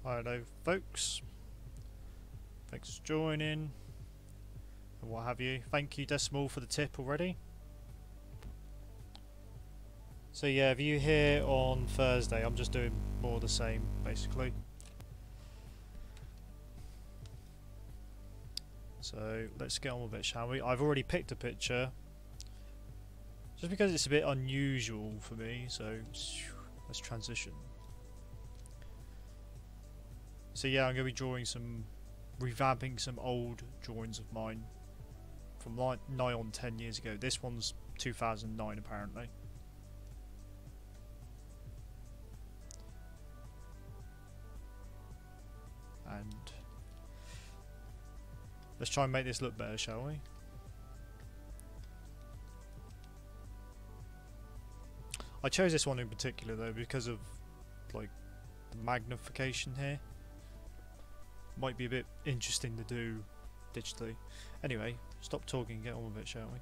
Hello folks, thanks for joining and what have you. Thank you Decimal for the tip already. So yeah, if you here on Thursday, I'm just doing more of the same basically. So let's get on with it, shall we? I've already picked a picture just because it's a bit unusual for me, so let's transition. So yeah, I'm going to be drawing revamping some old drawings of mine from like nigh on 10 years ago. This one's 2009 apparently. And let's try and make this look better, shall we? I chose this one in particular though because of like the magnification here. Might be a bit interesting to do digitally. Anyway, stop talking and get on with it, shall we?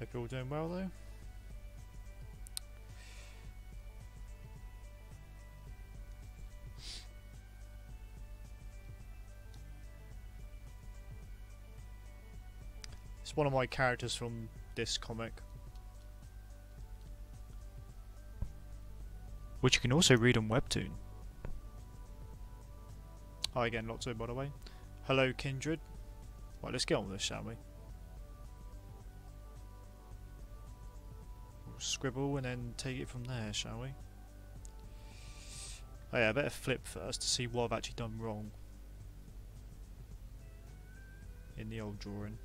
Hope you're all doing well though. It's one of my characters from this comic, which you can also read on Webtoon. Hi again, Lotto, by the way. Hello, Kindred. Right, let's get on with this, shall we? We'll scribble and then take it from there, shall we? Oh yeah, I better flip first to see what I've actually done wrong in the old drawing.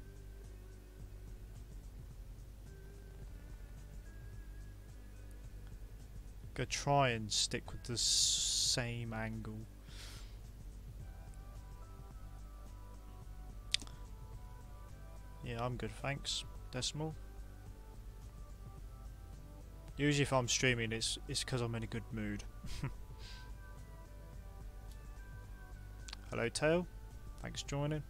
Go try and stick with the same angle. Yeah, I'm good, thanks. Decimal. Usually if I'm streaming it's because I'm in a good mood. Hello Tail, thanks for joining.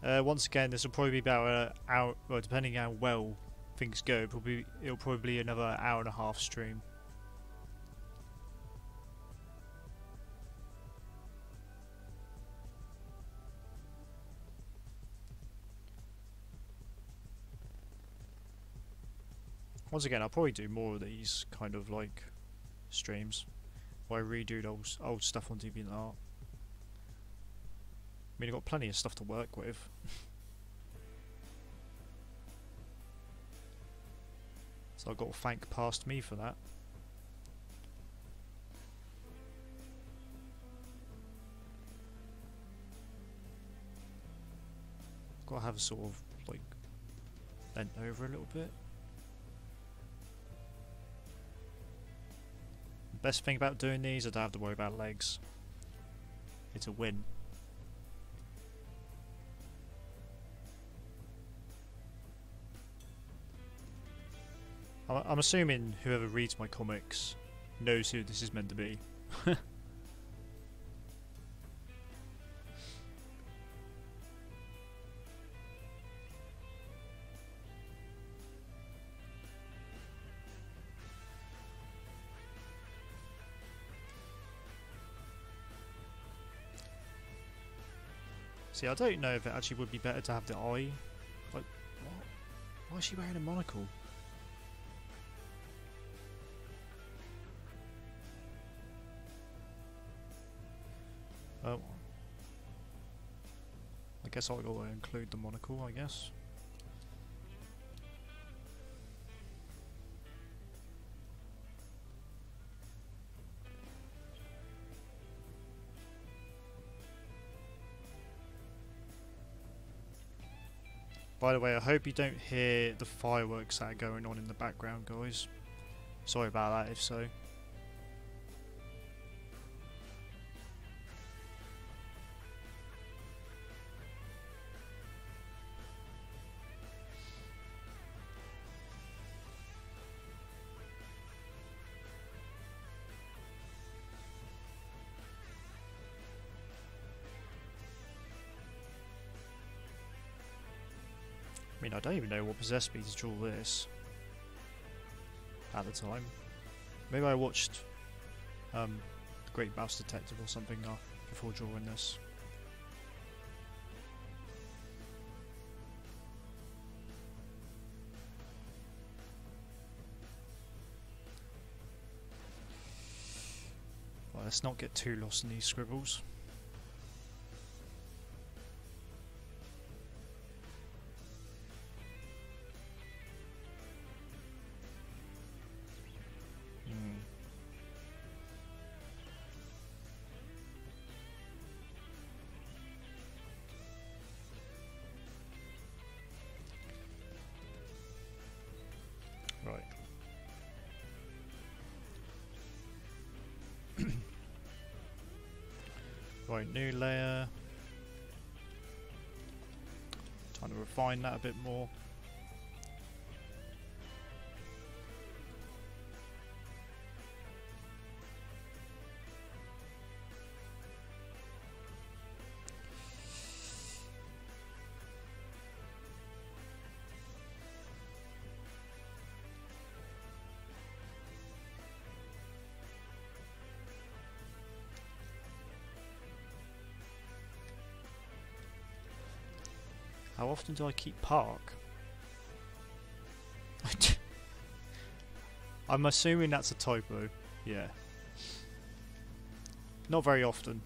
Once again, this will probably be about an hour, well depending how well things go, it'll probably be another hour and a half stream. Once again, I'll probably do more of these kind of like streams where I redo old stuff on DeviantArt. I mean, I've got plenty of stuff to work with. So I've got to thank past me for that. Got to have a sort of like bent over a little bit. The best thing about doing these, I don't have to worry about legs. It's a win. I'm assuming whoever reads my comics knows who this is meant to be. See, I don't know if it actually would be better to have the eye. Like, what? Why is she wearing a monocle? Oh, I guess I'll go include the monocle, I guess. By the way, I hope you don't hear the fireworks that are going on in the background, guys. Sorry about that if so. mean, I don't even know what possessed me to draw this at the time. Maybe I watched The Great Mouse Detective or something before drawing this. Well, let's not get too lost in these scribbles. Right. Right, new layer. Trying to refine that a bit more. How often do I keep park? I'm assuming that's a typo. Yeah. Not very often.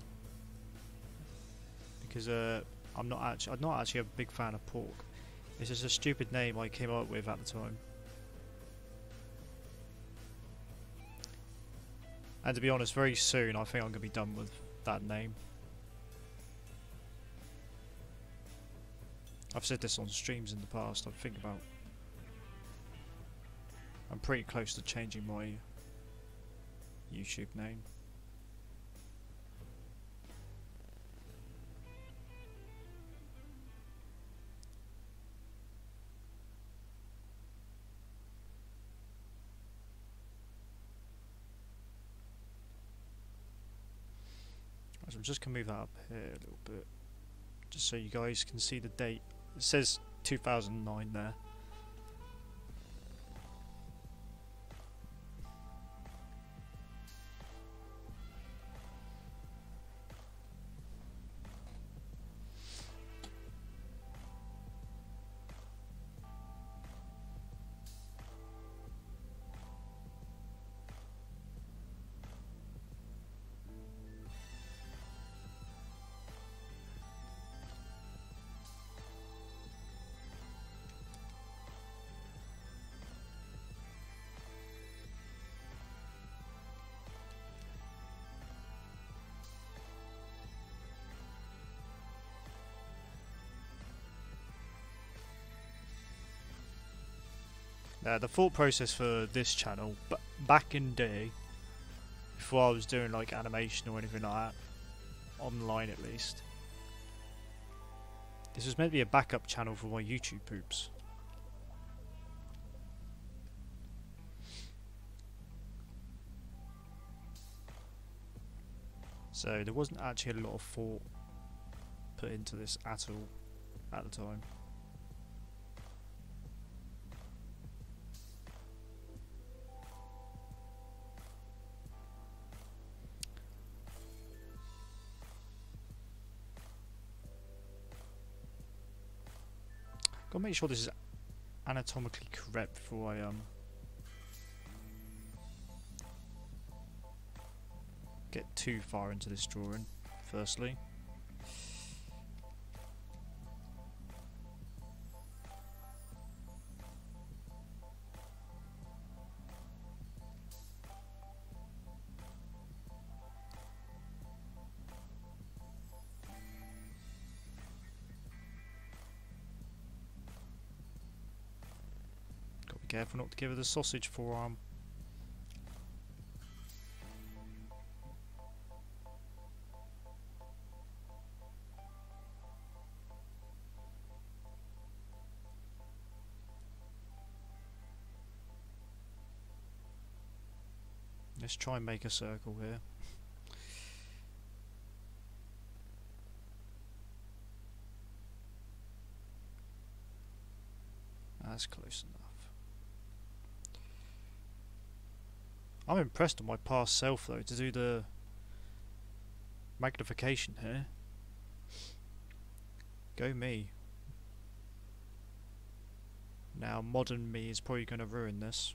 Because I'm not actually a big fan of pork. It's just a stupid name I came up with at the time. And to be honest, very soon I think I'm going to be done with that name. I've said this on streams in the past. I'm pretty close to changing my YouTube name. So I'm just going to move that up here a little bit, just so you guys can see the date. It says 2009 there. The thought process for this channel, but back in the day, before I was doing like animation or anything like that, online at least, this was meant to be a backup channel for my YouTube poops. So there wasn't actually a lot of thought put into this at all at the time. Gotta make sure this is anatomically correct before I get too far into this drawing, firstly. Careful not to give her the sausage forearm. Let's try and make a circle here. That's close enough. I'm impressed with my past self though to do the magnification here. Go me. Now modern me is probably going to ruin this.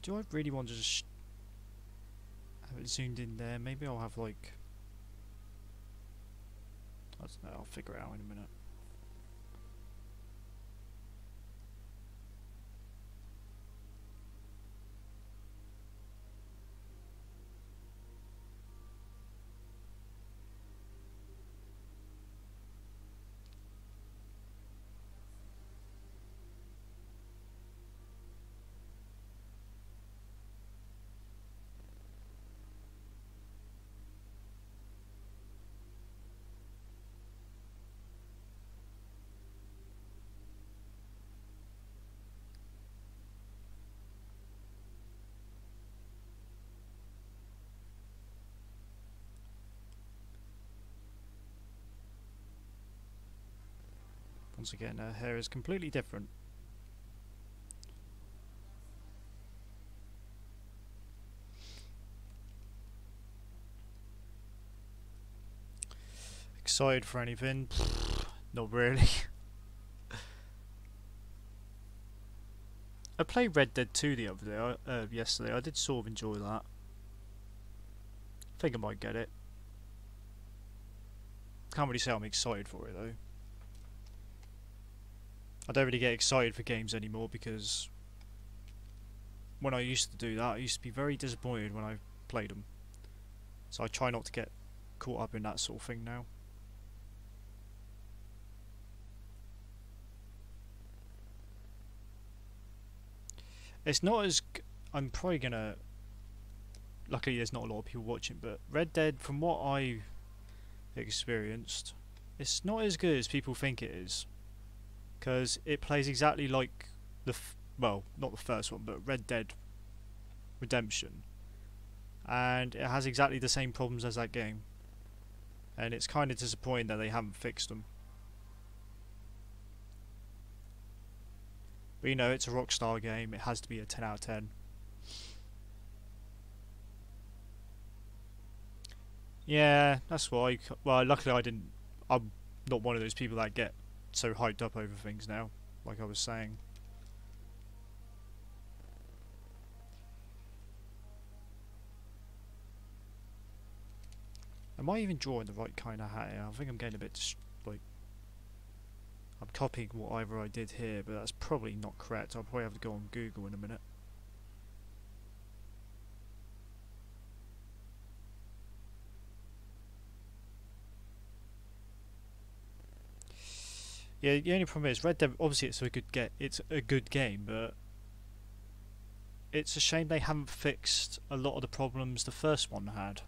Do I really want to just have it zoomed in there? Maybe I'll have like, I don't know, I'll figure it out in a minute. Once again, her hair is completely different. Excited for anything? Not really. I played Red Dead 2 the other day, yesterday. I did sort of enjoy that. I think I might get it. Can't really say I'm excited for it though. I don't really get excited for games anymore because when I used to do that, I used to be very disappointed when I played them. So I try not to get caught up in that sort of thing now. It's not as... I'm probably gonna... Luckily there's not a lot of people watching, but Red Dead, from what I've experienced, it's not as good as people think it is. Because it plays exactly like the... well, not the first one, but Red Dead Redemption. And it has exactly the same problems as that game. And it's kind of disappointing that they haven't fixed them. But you know, it's a Rockstar game, it has to be a 10 out of 10. Yeah, that's why. Well, luckily I'm not one of those people that get so hyped up over things now, like I was saying. Am I even drawing the right kind of hat here? I think I'm getting a bit like... I'm copying whatever I did here, but that's probably not correct. I'll probably have to go on Google in a minute. Yeah, the only problem is Red Dead. Obviously, it's a good game, but it's a shame they haven't fixed a lot of the problems the first one had.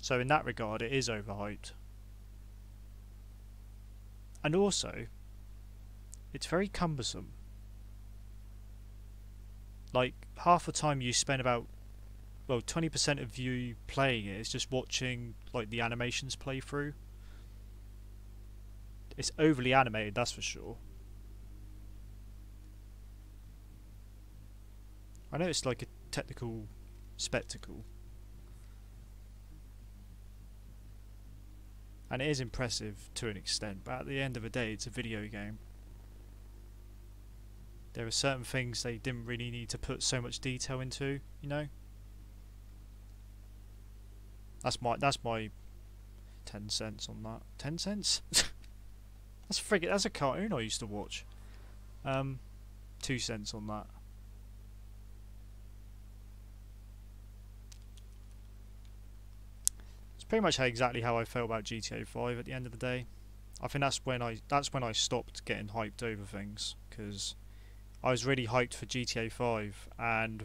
So in that regard, it is overhyped. And also, it's very cumbersome. Like, half the time you spend about, well, 20% of you playing it is just watching, like, the animations play through. It's overly animated, that's for sure. I know it's like a technical spectacle. And it is impressive to an extent, but at the end of the day, it's a video game. There are certain things they didn't really need to put so much detail into, you know? That's my 10 cents on that. 10 cents? That's a cartoon I used to watch. 2 cents on that. It's pretty much exactly how I felt about GTA 5 at the end of the day. I think that's when I stopped getting hyped over things, because I was really hyped for GTA 5, and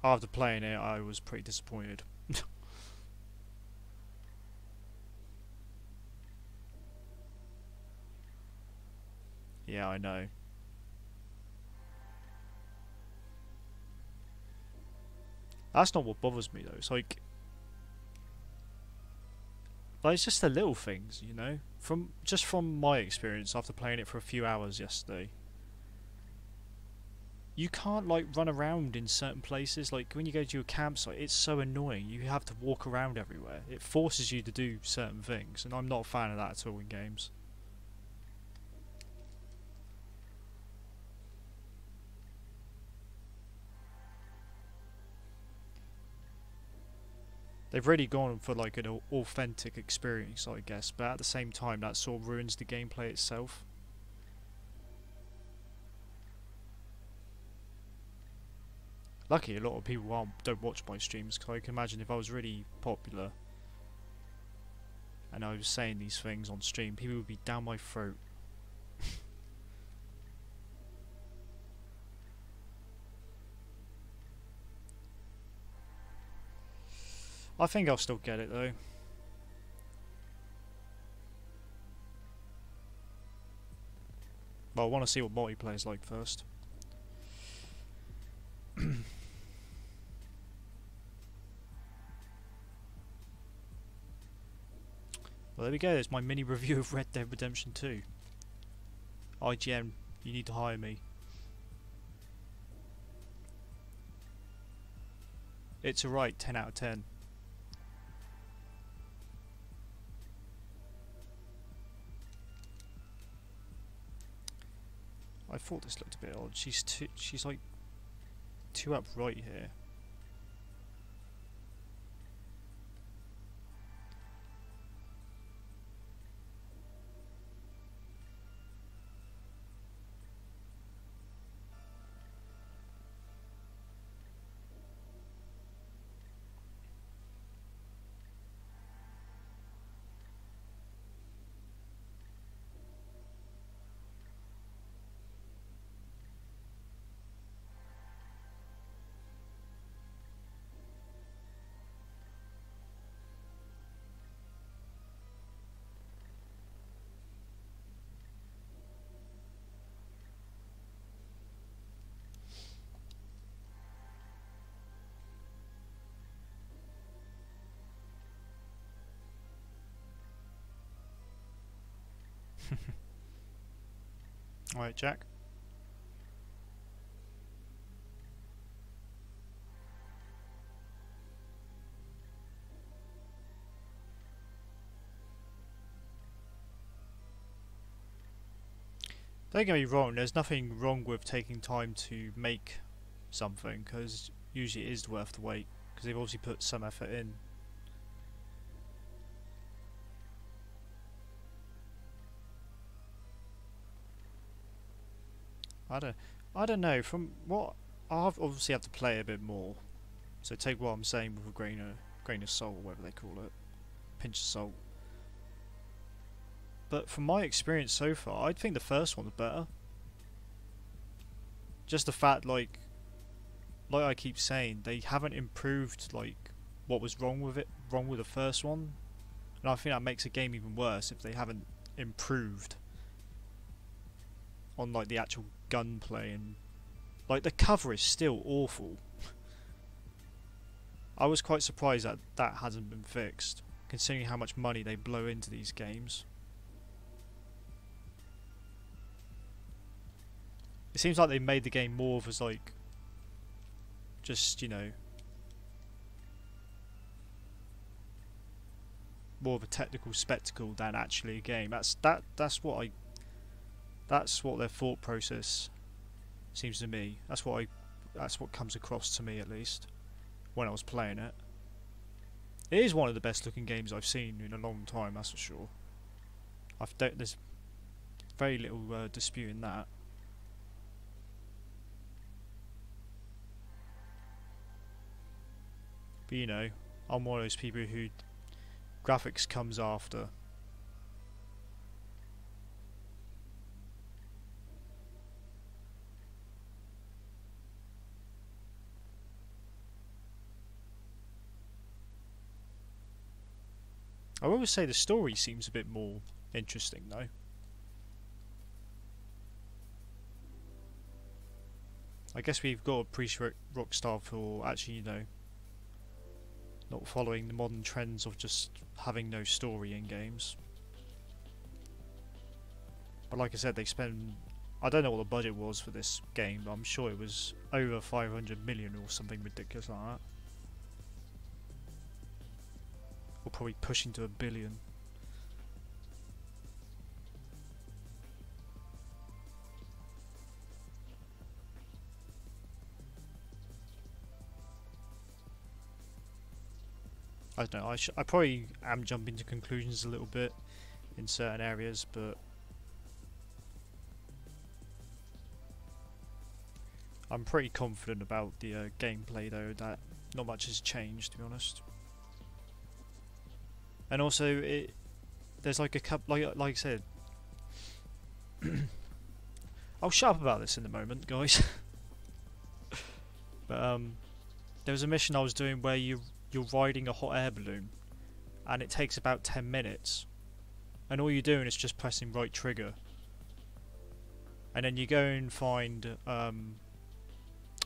after playing it I was pretty disappointed. Yeah, I know. That's not what bothers me though. It's like it's just the little things, you know. From my experience after playing it for a few hours yesterday, you can't like run around in certain places. Like when you go to a campsite, it's so annoying. You have to walk around everywhere. It forces you to do certain things, and I'm not a fan of that at all in games. They've really gone for like an authentic experience, I guess, but at the same time that sort of ruins the gameplay itself. Lucky a lot of people don't watch my streams, because I can imagine if I was really popular and I was saying these things on stream, people would be down my throat. I think I'll still get it though. But I want to see what multiplayer's like first. Well, there we go, there's my mini review of Red Dead Redemption 2. IGN, you need to hire me. It's alright, 10 out of 10. I thought this looked a bit odd. She's like too upright here. Alright, Jack. Don't get me wrong, there's nothing wrong with taking time to make something, because usually it is worth the wait, because they've obviously put some effort in. I don't know, from what I've obviously have to play a bit more, so take what I'm saying with a grain of salt, or whatever they call it, pinch of salt. But from my experience so far, I think the first one's better. Just the fact, like I keep saying, they haven't improved like what was wrong with the first one, and I think that makes a game even worse if they haven't improved on like the actual gunplay, and like the cover is still awful. I was quite surprised that that hasn't been fixed, considering how much money they blow into these games. It seems like they made the game more of as like just, you know, more of a technical spectacle than actually a game. That's what their thought process seems to me. That's what comes across to me, at least when I was playing it. It is one of the best looking games I've seen in a long time, that's for sure. There's very little disputing that. But you know, I'm one of those people who graphics comes after. I will say the story seems a bit more interesting though. I guess we've got to appreciate Rockstar for actually, you know, not following the modern trends of just having no story in games. But like I said, they spend, I don't know what the budget was for this game, but I'm sure it was over 500 million or something ridiculous like that. Or probably pushing to 1 billion. I don't know, I probably am jumping to conclusions a little bit in certain areas, but I'm pretty confident about the gameplay though, that not much has changed, to be honest. And also, there's like a couple, like I said, I'll shut up about this in a moment, guys. But there was a mission I was doing where you're riding a hot air balloon, and it takes about 10 minutes, and all you're doing is just pressing right trigger, and then you go and find I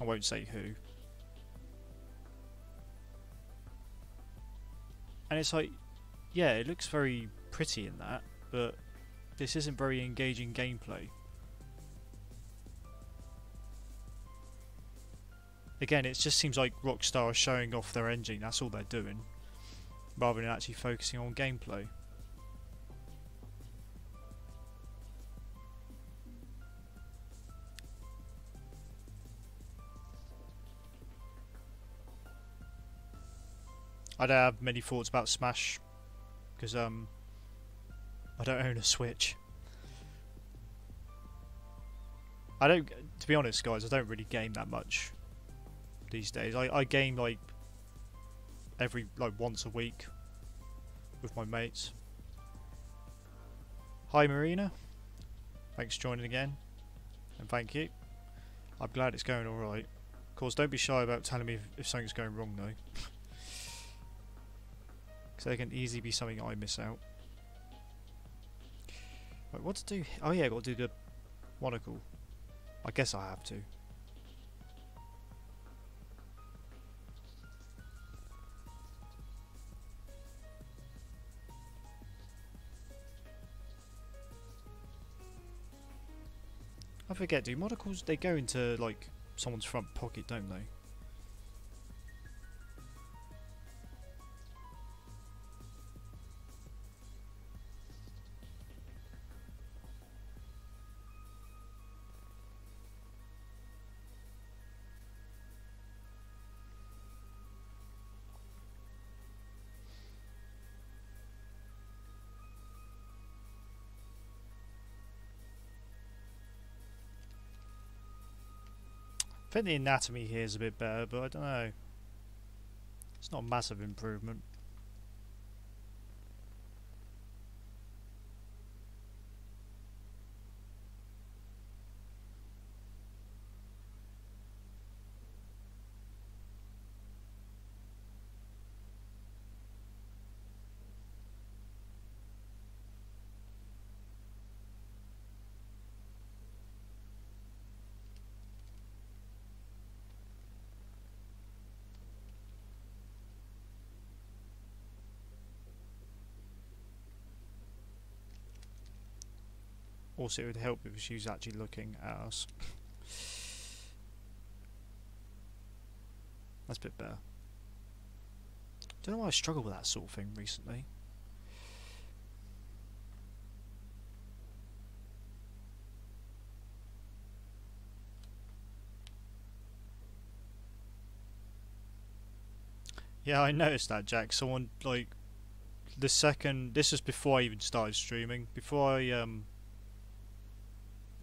won't say who, and it's like, yeah, it looks very pretty in that, but this isn't very engaging gameplay. Again, it just seems like Rockstar are showing off their engine, that's all they're doing, rather than actually focusing on gameplay. I don't have many thoughts about Smash, because I don't own a Switch. I don't, to be honest guys, I don't really game that much these days. I game like once a week with my mates. Hi Marina, thanks for joining again, and thank you. I'm glad it's going alright. Of course, don't be shy about telling me if something's going wrong though, because there can easily be something I miss out. Right, what to do? Oh yeah, got to do the monocle. I guess I have to. I forget, do monocles, they go into like someone's front pocket, don't they? I think the anatomy here is a bit better, but I don't know. It's not a massive improvement. Also, it would help if she was actually looking at us. That's a bit better. Don't know why I struggle with that sort of thing recently. Yeah, I noticed that, Jack. Someone, like, this was before I even started streaming. Before I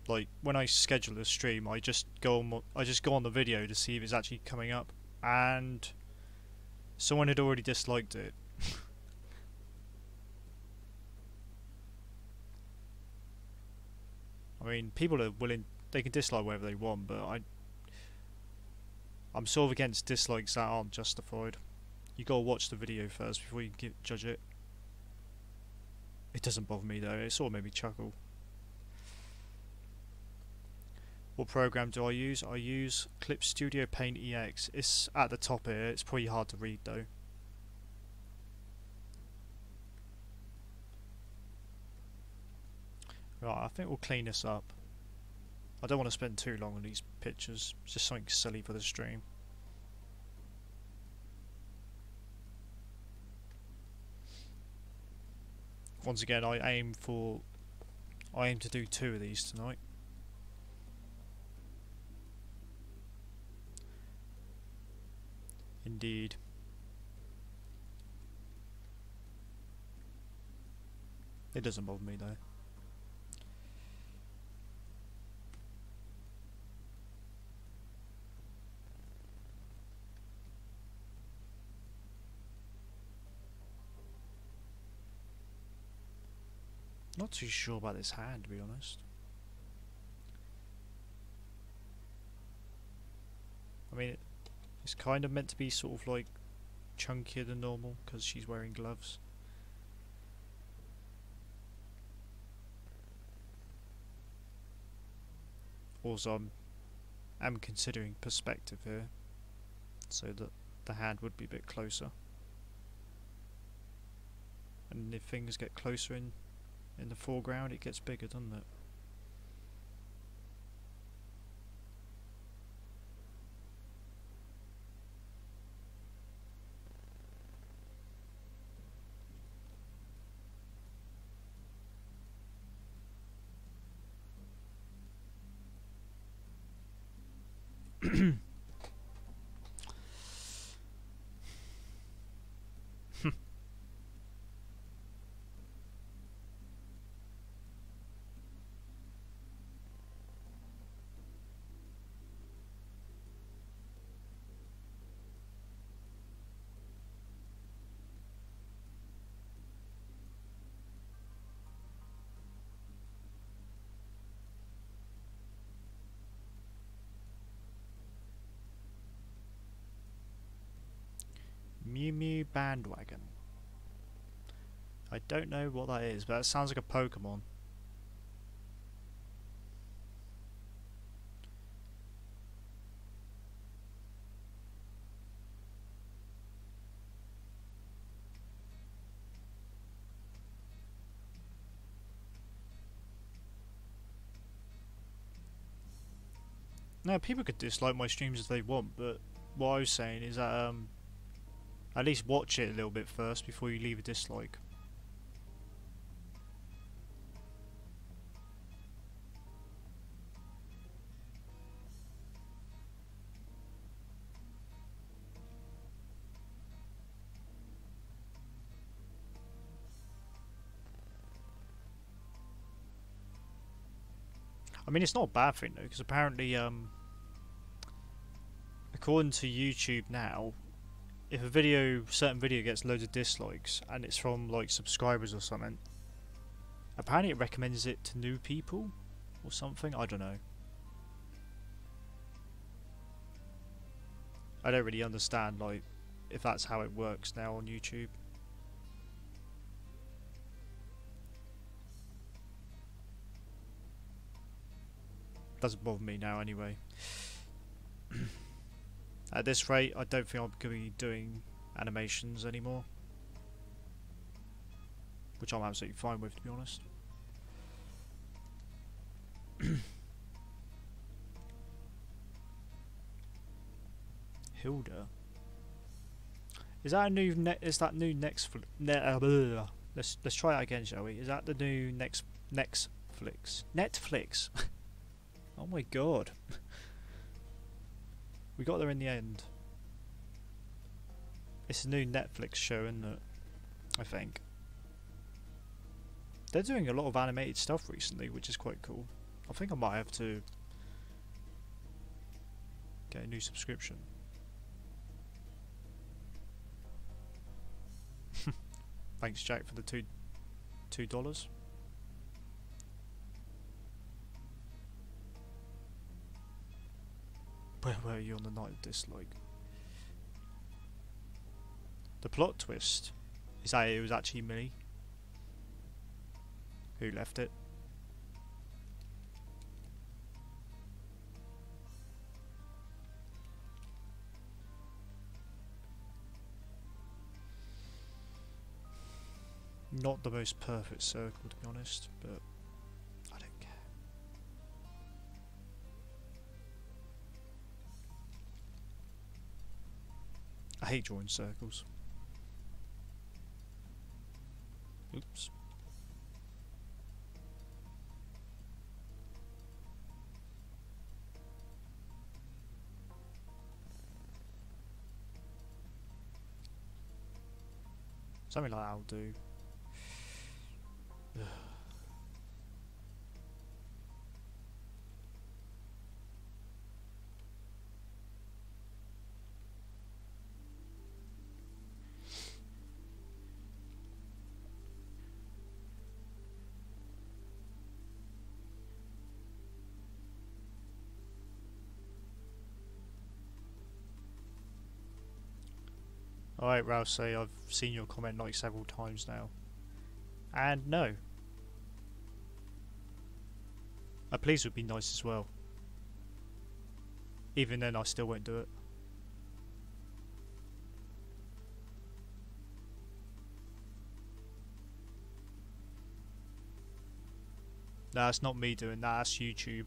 like, when I schedule a stream, I just go on the video to see if it's actually coming up, and someone had already disliked it. I mean, people are willing, they can dislike whatever they want, but I'm sort of against dislikes that aren't justified. You gotta watch the video first before you judge it. It doesn't bother me though, it sort of made me chuckle. What program do I use? I use Clip Studio Paint EX. It's at the top here. It's pretty hard to read though. Right, I think we'll clean this up. I don't want to spend too long on these pictures. It's just something silly for the stream. Once again, I aim to do 2 of these tonight. Indeed. It doesn't bother me though. Not too sure about this hand, to be honest. I mean, it's kind of meant to be sort of like chunkier than normal because she's wearing gloves. Also, I'm considering perspective here, so that the hand would be a bit closer. And if things get closer in the foreground, it gets bigger, doesn't it? Mew Mew Bandwagon. I don't know what that is, but it sounds like a Pokemon. Now, people could dislike my streams as they want, but what I was saying is that at least watch it a little bit first before you leave a dislike. I mean, it's not a bad thing though, because apparently, according to YouTube now, if a certain video gets loads of dislikes and it's from like subscribers or something, apparently it recommends it to new people or something. I don't know. I don't really understand like if that's how it works now on YouTube. Doesn't bother me now anyway. At this rate, I don't think I'm going to be doing animations anymore, which I'm absolutely fine with, to be honest. Hilda, is that a new let's try that again, shall we? Is that the new Netflix? Oh my god. We got there in the end. It's a new Netflix show, isn't it? I think. They're doing a lot of animated stuff recently, which is quite cool. I think I might have to get a new subscription. Thanks, Jack, for the $2. Where were you on the night of dislike? The plot twist is that it was actually me who left it. not the most perfect circle, to be honest, but I don't care. I hate drawing circles. Oops. Something like that'll do. Alright, Ralph, say I've seen your comment like several times now. And no. A please would be nice as well. Even then, I still won't do it. Nah, it's not me doing that, that's YouTube.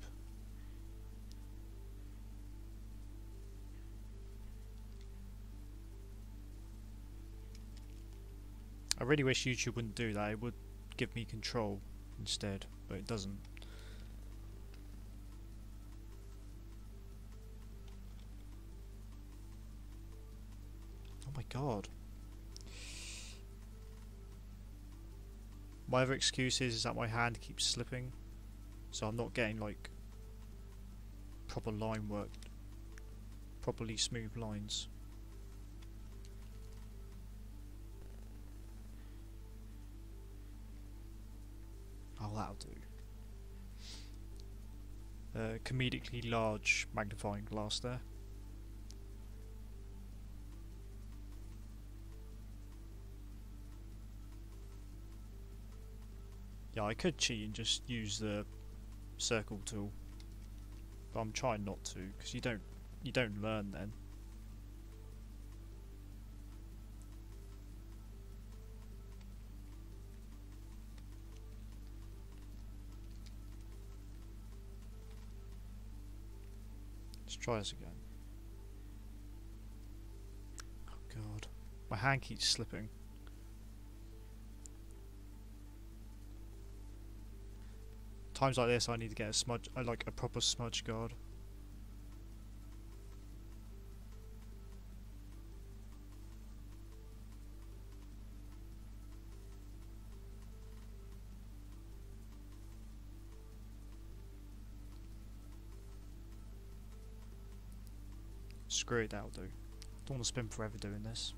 I really wish YouTube wouldn't do that, it would give me control instead, but it doesn't. Oh my god. My other excuse is that my hand keeps slipping, so I'm not getting like proper line work, properly smooth lines. Oh, that'll do. Comedically large magnifying glass there. Yeah, I could cheat and just use the circle tool, but I'm trying not to, because you don't learn then. Let's try this again. Oh god, my hand keeps slipping. Times like this I need to get a smudge, like a proper smudge guard. Screw it, that'll do. Don't want to spend forever doing this.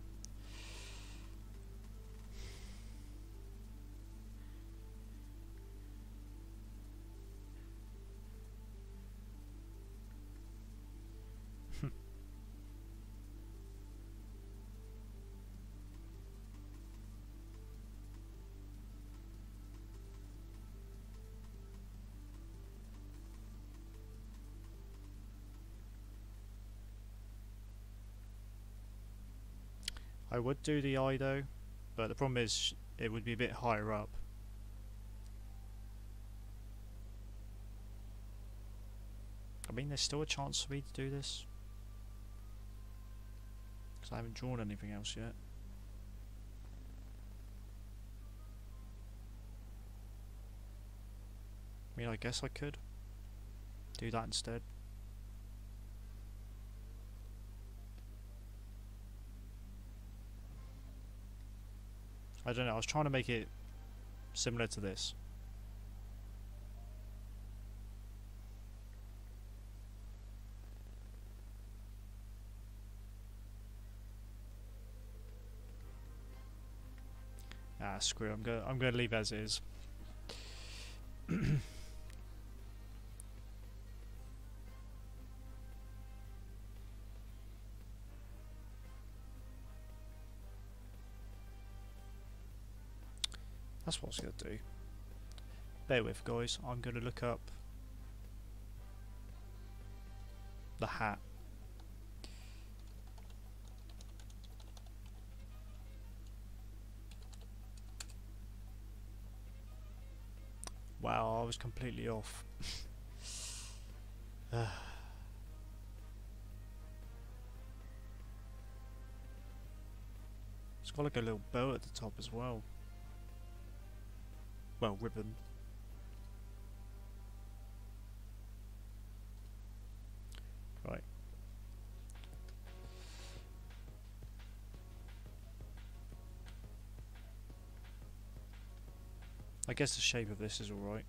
I would do the eye though, but the problem is it would be a bit higher up. I mean, there's still a chance for me to do this, because I haven't drawn anything else yet. I mean, I guess I could do that instead. I don't know, I was trying to make it similar to this. Ah, screw it, I'm gonna leave as is. That's what I was going to do. Bear with, guys. I'm going to look up the hat. Wow, I was completely off. It's got like a little bow at the top as well. Well, ribbon. Right. I guess the shape of this is alright.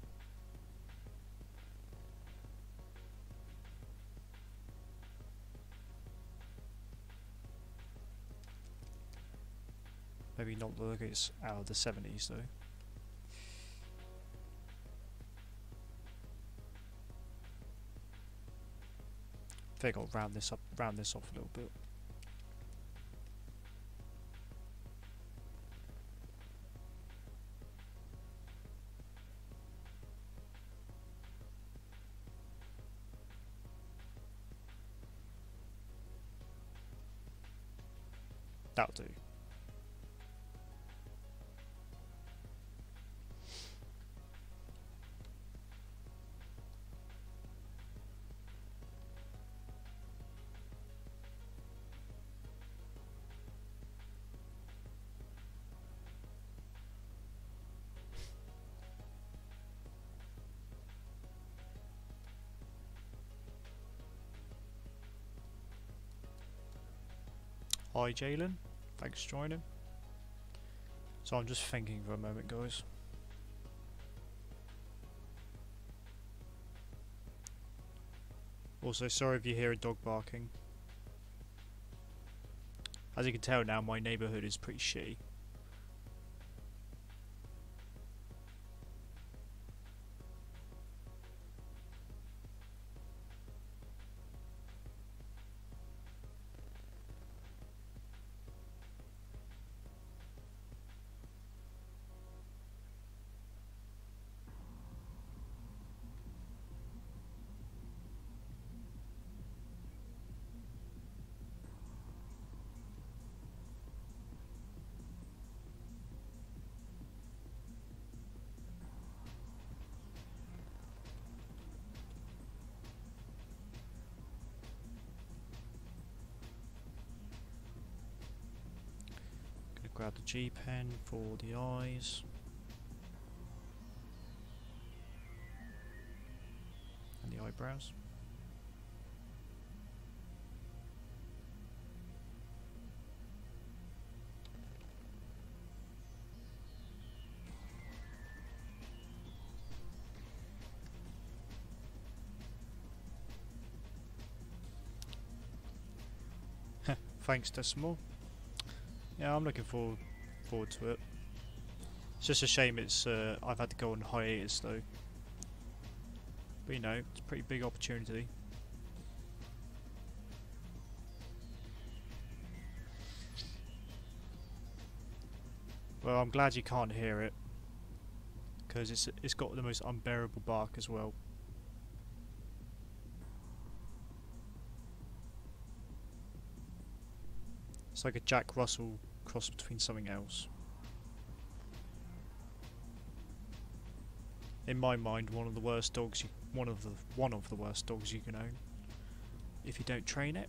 Maybe not look it's out of the 70s though. I think I'll round this off a little bit. That'll do. Hi Jalen, thanks for joining. So I'm just thinking for a moment, guys. Also, sorry if you hear a dog barking. As you can tell now, my neighbourhood is pretty shitty. Grab the G pen for the eyes. And the eyebrows. Thanks, Decimal. Yeah, I'm looking forward to it. It's just a shame it's I've had to go on hiatus though. But you know, it's a pretty big opportunity. Well, I'm glad you can't hear it, because it's got the most unbearable bark as well. It's like a Jack Russell cross between something else. In my mind, one of the worst dogs one of the worst dogs you can own if you don't train it.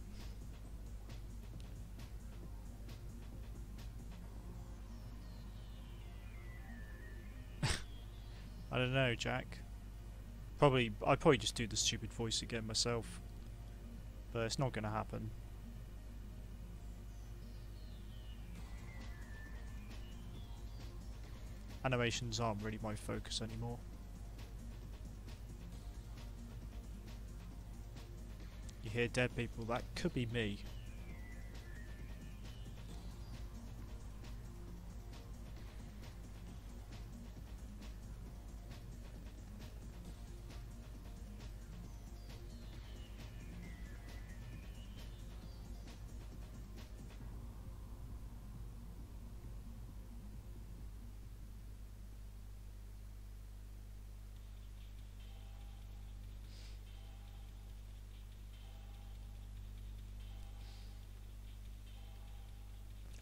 I don't know, Jack. I'd probably just do the stupid voice again myself, but it's not going to happen. Animations aren't really my focus anymore. You hear dead people, that could be me.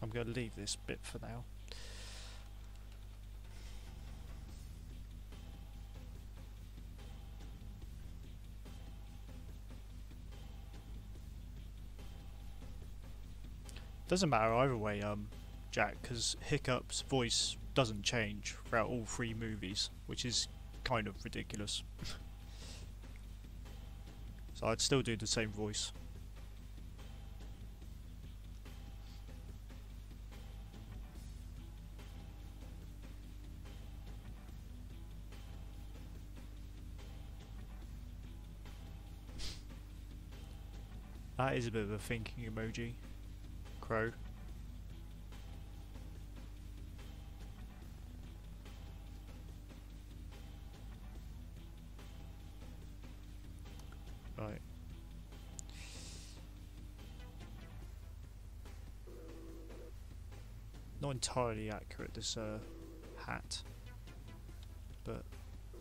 I'm going to leave this bit for now. Doesn't matter either way, Jack, because Hiccup's voice doesn't change throughout all 3 movies, which is kind of ridiculous. So I'd still do the same voice. That is a bit of a thinking emoji. Crow. Right. Not entirely accurate, this hat, but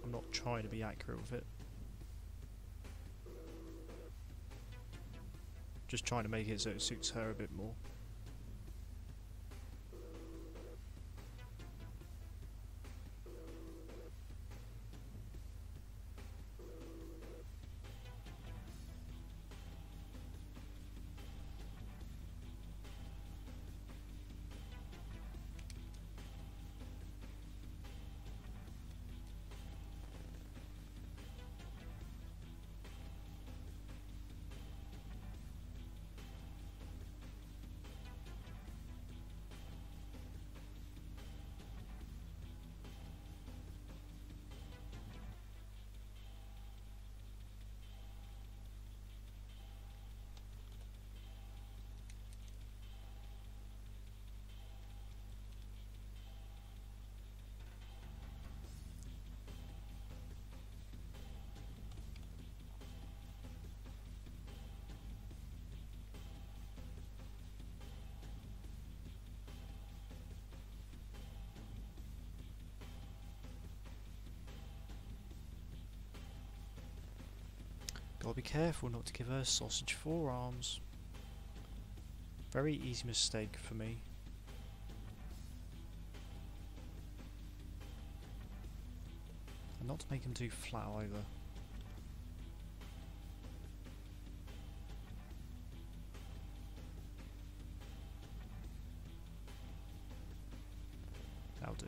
I'm not trying to be accurate with it. Just trying to make it so it suits her a bit more. Gotta be careful not to give her sausage forearms. Very easy mistake for me. And not to make them too flat either. That'll do.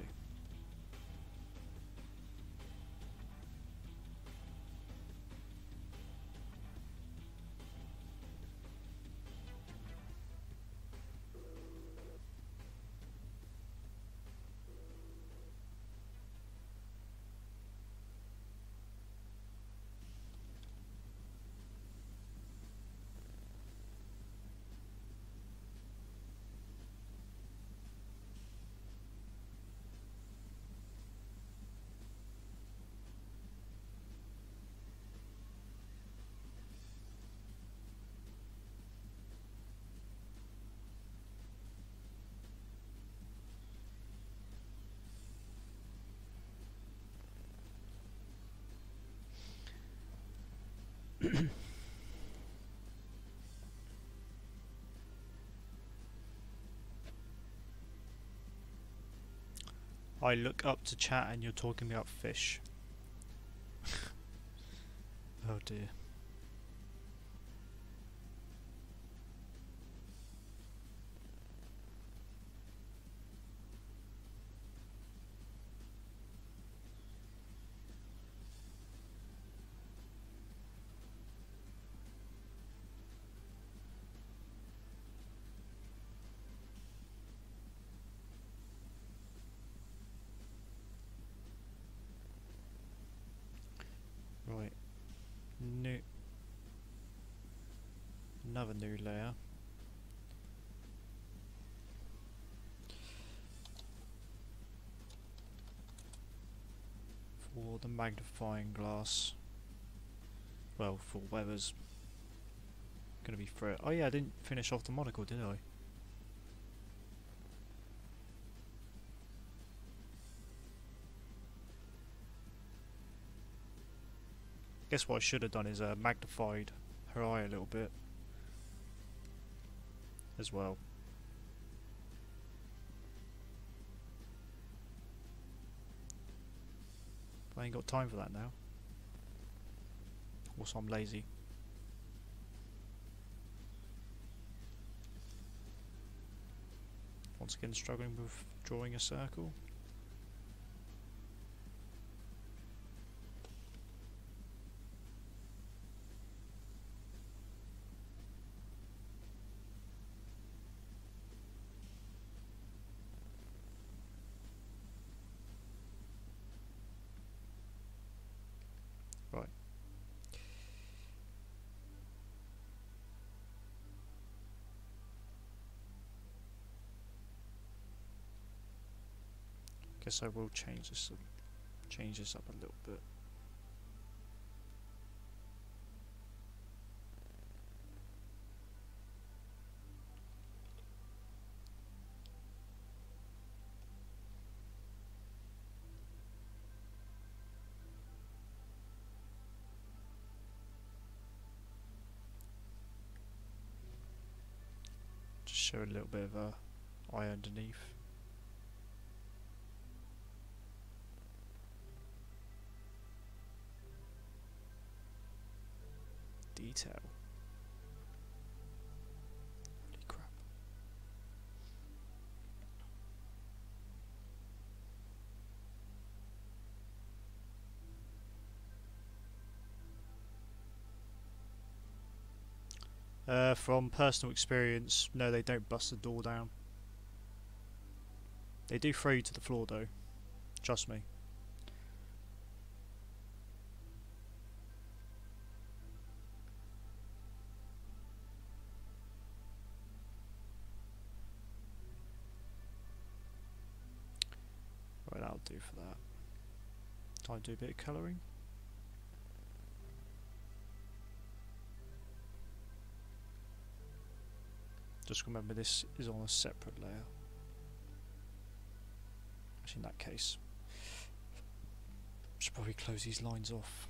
I look up to chat and you're talking about fish. Oh dear. Right. Another new layer. For the magnifying glass. Well, for whatever's gonna be for it. Oh yeah, I didn't finish off the monocle, did I? Guess what I should have done is magnified her eye a little bit as well. But I ain't got time for that now. Also, I'm lazy. once again struggling with drawing a circle. Right. Guess I will change this up a little bit. Just show a little bit of a eye underneath. Detail. Holy crap. From personal experience, no, they don't bust the door down. They do throw you to the floor though. Trust me. Right, that'll do for that. Time to do a bit of colouring. Just remember this is on a separate layer. Actually, in that case, I should probably close these lines off.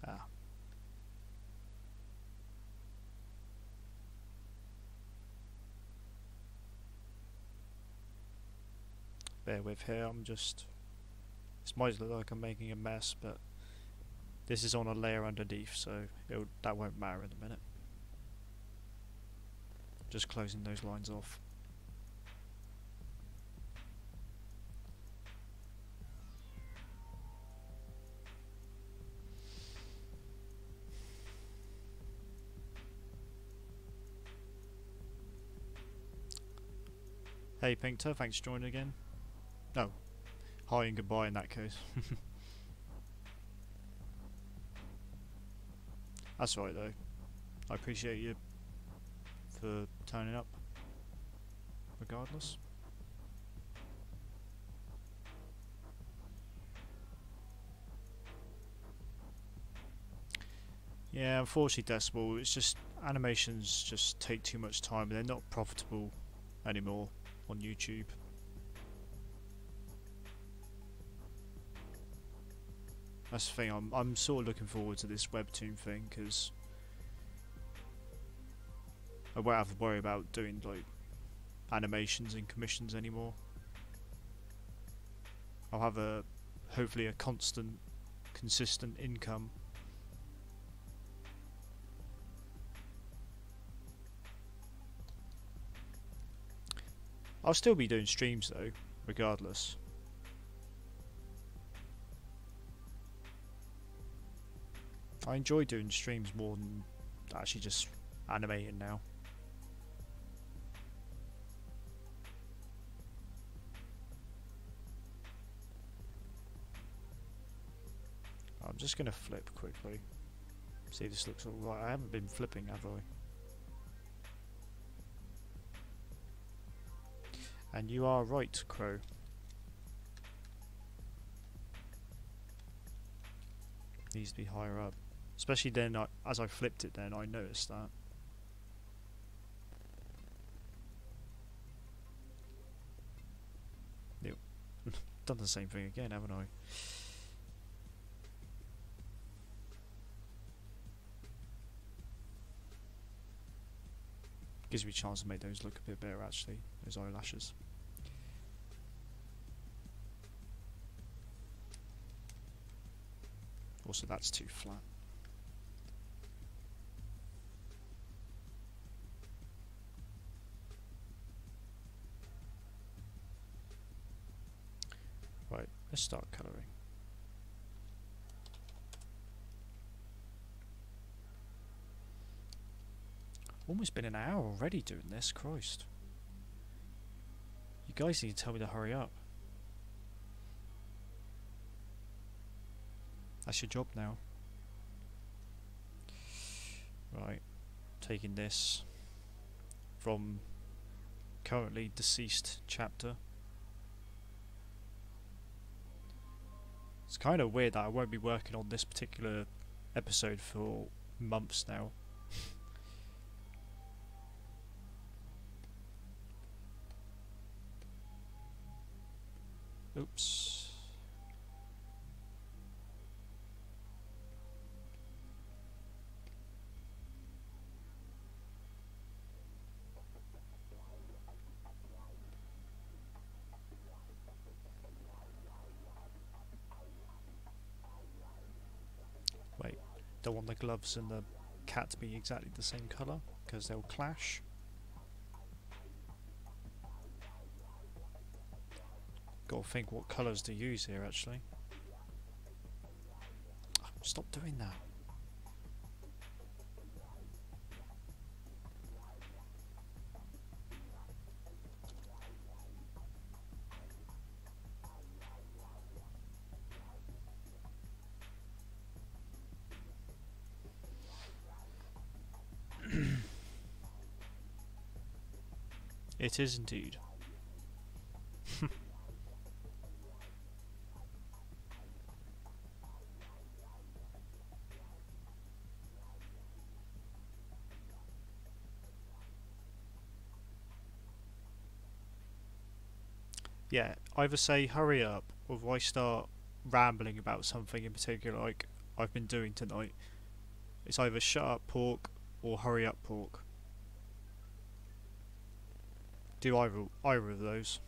Ah. Bear with here, this might look like I'm making a mess, but this is on a layer underneath, so that won't matter in a minute. Just closing those lines off. Hey Pinkter, thanks for joining again. Oh, hi and goodbye in that case. That's right though. I appreciate you for turning up, regardless. Yeah, unfortunately Decimal, it's just animations just take too much time and they're not profitable anymore on YouTube. That's the thing, I'm sort of looking forward to this webtoon thing because I won't have to worry about doing like animations and commissions anymore. I'll have hopefully a consistent income. I'll still be doing streams though, regardless. I enjoy doing streams more than actually just animating now. I'm just going to flip quickly. See if this looks alright. I haven't been flipping, have I? And you are right, Crow. Needs to be higher up. Especially then, as I flipped it then, I noticed that. Yep. Done the same thing again, haven't I? Gives me a chance to make those look a bit better actually, those eyelashes. Also, that's too flat. Right, let's start colouring. Almost been an hour already doing this, Christ. You guys need to tell me to hurry up. That's your job now. Right, taking this from currently deceased chapter. It's kind of weird that I won't be working on this particular episode for months now. Oops. Wait, don't want the gloves and the cat to be exactly the same colour because they'll clash. Gotta think what colours to use here actually. Oh, stop doing that. It is indeed. Yeah, either say hurry up, or if I start rambling about something in particular like I've been doing tonight, it's either shut up pork or hurry up pork. Do either of those.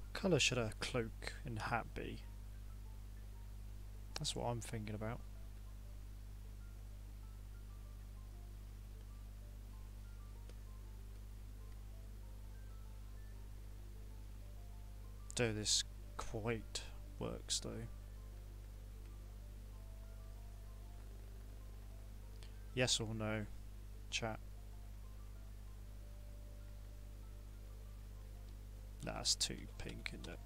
What colour should a cloak and hat be? That's what I'm thinking about. Though this quite works though. Yes or no, chat? Nah, that's too pink, isn't it?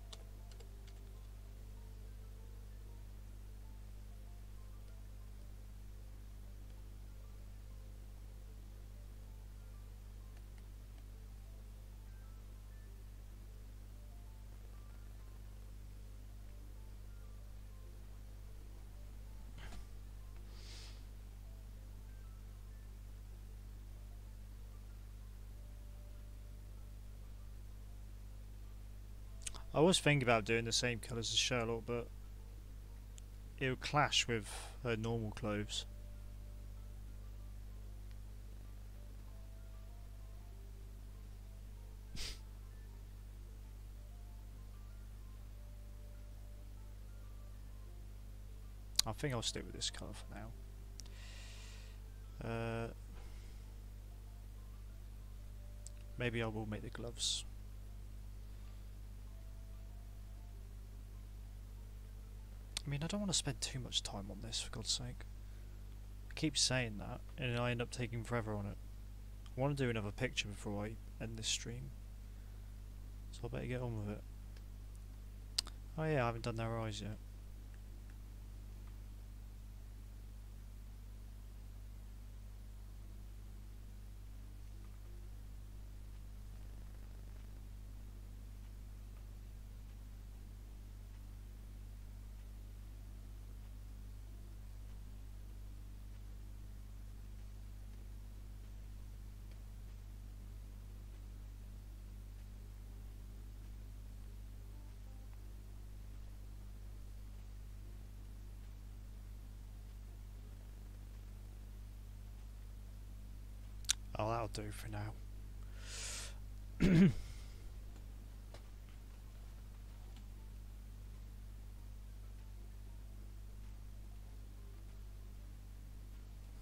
I was thinking about doing the same colours as Sherlock, but it would clash with her normal clothes. I think I'll stick with this colour for now. Maybe I will make the gloves. I mean, I don't want to spend too much time on this, for God's sake. I keep saying that, and I end up taking forever on it. I want to do another picture before I end this stream, so I better get on with it. Oh yeah, I haven't done their eyes yet. Oh, that'll do for now.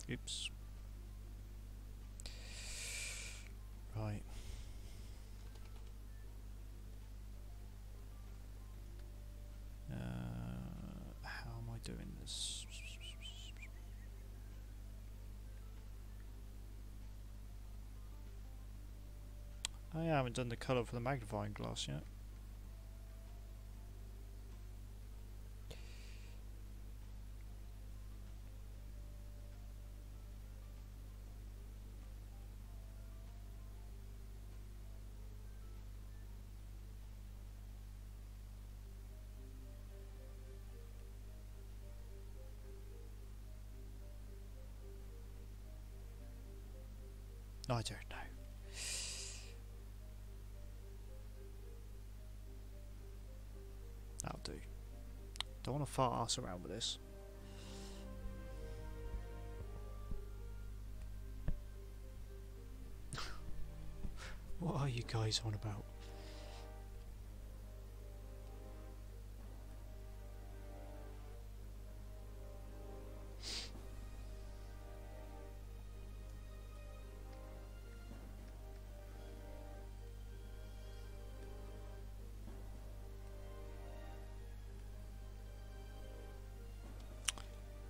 Oops. Right. How am I doing this? I haven't done the colour for the magnifying glass yet. I don't know. That'll do. Don't want to fart ass around with this. What are you guys on about?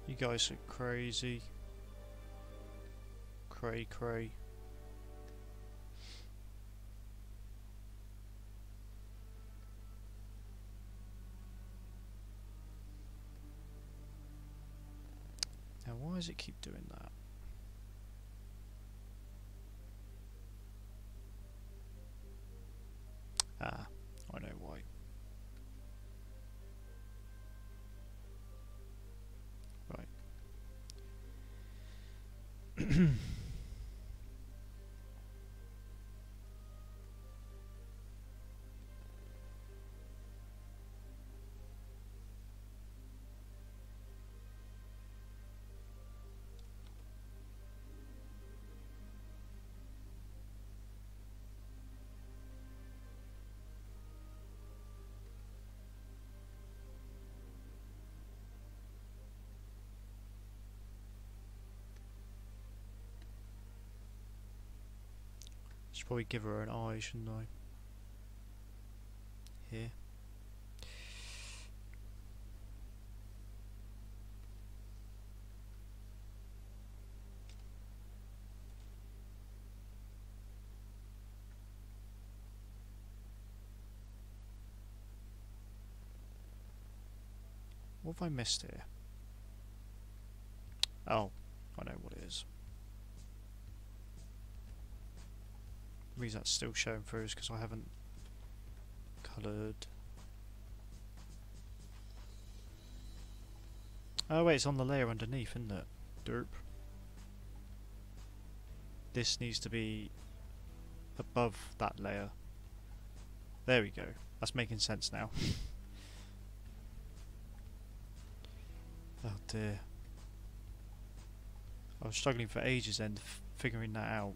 You guys are crazy. Cray cray. Now why does it keep doing that? Ah, I know why. Right. Should probably give her an eye, shouldn't I? Here. What have I missed here? Oh, I know what it is. The reason that's still showing through is because I haven't coloured. Oh wait, it's on the layer underneath, isn't it? Derp. This needs to be above that layer. There we go. That's making sense now. Oh dear. I was struggling for ages then, figuring that out.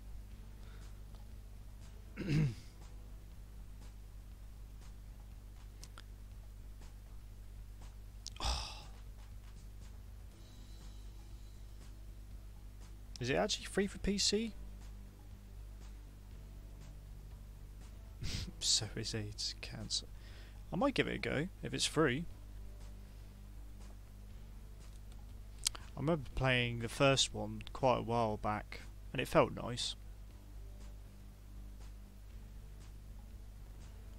Is it actually free for PC? So is AIDS cancer. I might give it a go if it's free. I remember playing the first one quite a while back and it felt nice.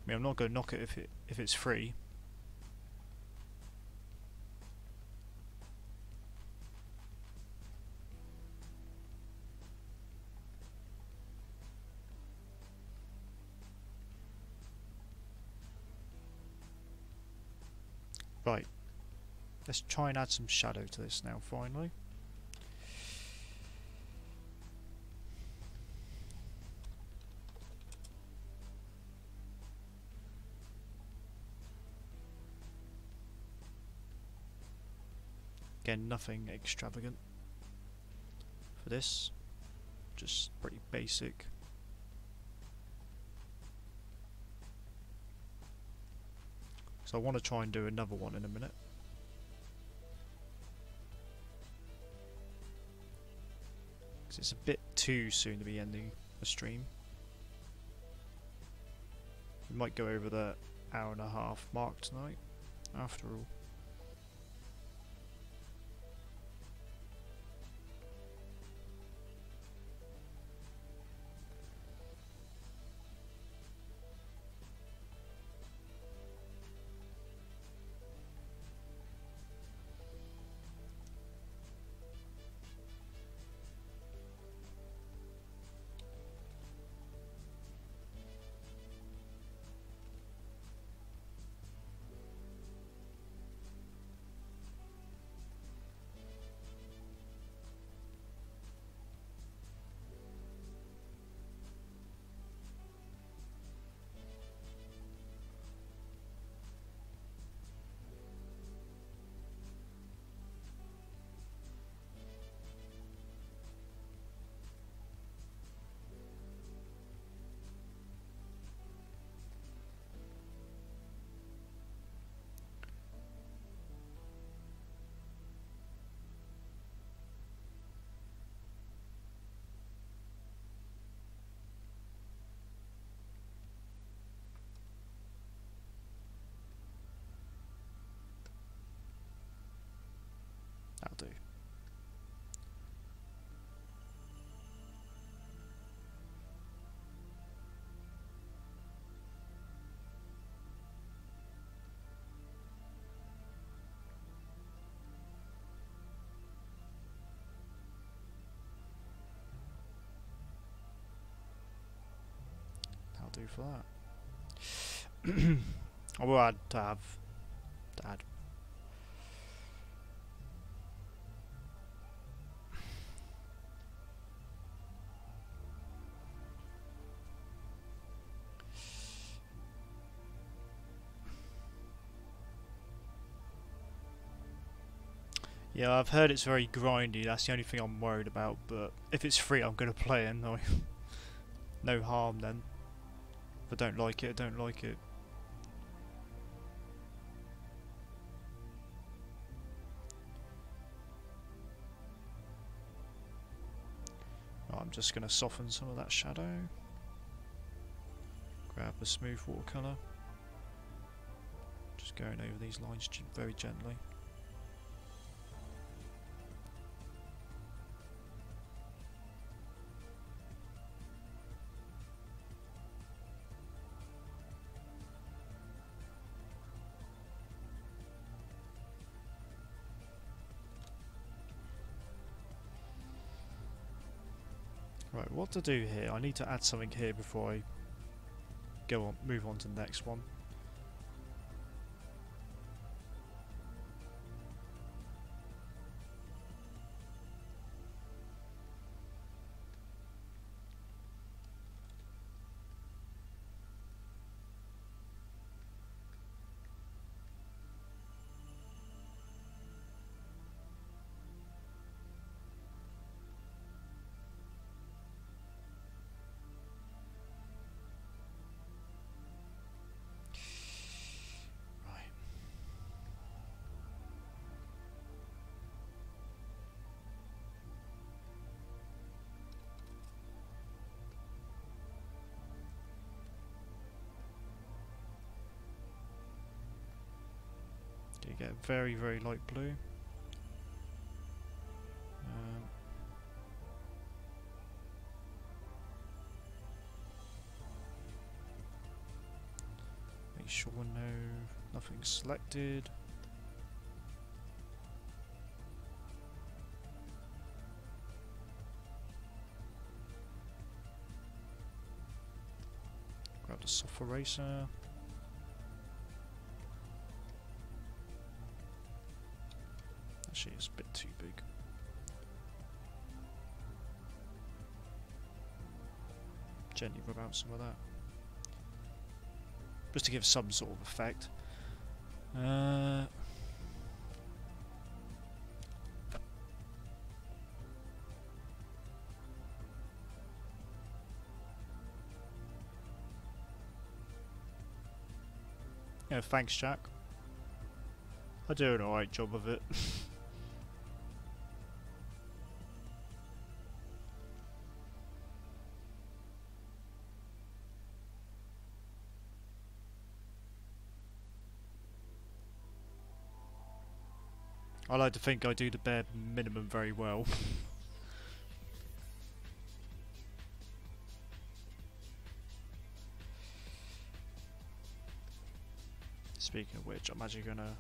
I mean, I'm not going to knock it if it's free. Right, let's try and add some shadow to this now, finally. Again, nothing extravagant for this, just pretty basic. So I want to try and do another one in a minute. Because it's a bit too soon to be ending a stream. We might go over the hour and a half mark tonight, after all. That'll do. That'll do for that. I will add to add. Yeah, I've heard it's very grindy, that's the only thing I'm worried about, but if it's free I'm going to play it, no harm then. If I don't like it, I don't like it. Oh, I'm just going to soften some of that shadow. Grab a smooth watercolour. Just going over these lines very gently. Right, what to do here? I need to add something here before I move on to the next one. You get a very, very light blue. Make sure nothing's selected. Grab the soft eraser. Actually, it's a bit too big. Gently rub out some of that, just to give some sort of effect. Yeah, thanks, Jack. I do an alright job of it. I like to think I do the bare minimum very well. Speaking of which, I'm actually gonna